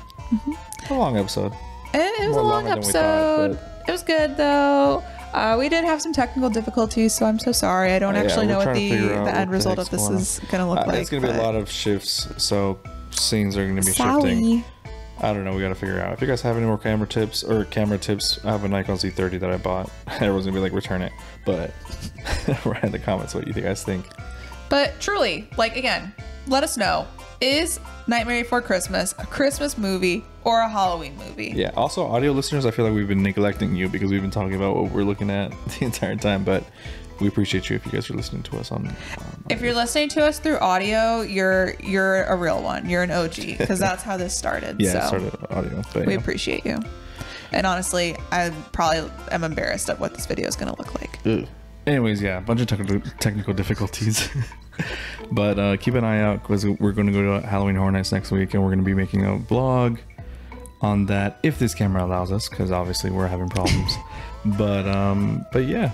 A long episode. It was a long episode. It was good though. We did have some technical difficulties, so I'm so sorry. I don't actually know what the end result of this is going to look like. It's going to be a lot of shifts, so scenes are going to be shifting. I don't know. We got to figure it out. If you guys have any more camera tips, I have a Nikon Z30 that I bought. Everyone's going to be like, return it. But write in the comments what you guys think. But truly, like, again, let us know. Is Nightmare Before Christmas a Christmas movie or a Halloween movie? Yeah. Also, audio listeners, I feel like we've been neglecting you because we've been talking about what we're looking at the entire time. But we appreciate you if you guys are listening to us on if you're listening to us through audio, you're a real one. You're an OG, because that's how this started. Yeah, so it started audio. But we appreciate you. And honestly, I probably am embarrassed at what this video is going to look like. Ugh. Anyways, yeah, a bunch of technical difficulties. But keep an eye out, because we're going to go to Halloween Horror Nights next week, and we're going to be making a vlog on that if this camera allows us, because obviously we're having problems. But yeah.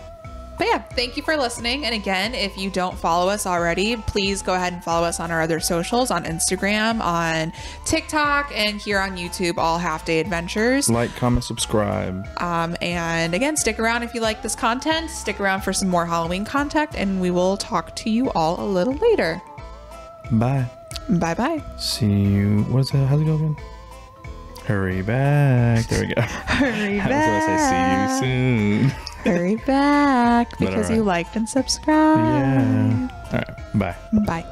But yeah, thank you for listening. And again, if you don't follow us already, please go ahead and follow us on our other socials, on Instagram, on TikTok, and here on YouTube, all Half Day Adventures. Like, comment, subscribe. And again, stick around if you like this content. Stick around for some more Halloween content, and we will talk to you all a little later. Bye. Bye-bye. See you. How's it go again? Hurry back. There we go. Hurry back. I was going to say see you soon. Hurry back, because you liked and subscribed. Yeah. All right. Bye. Bye.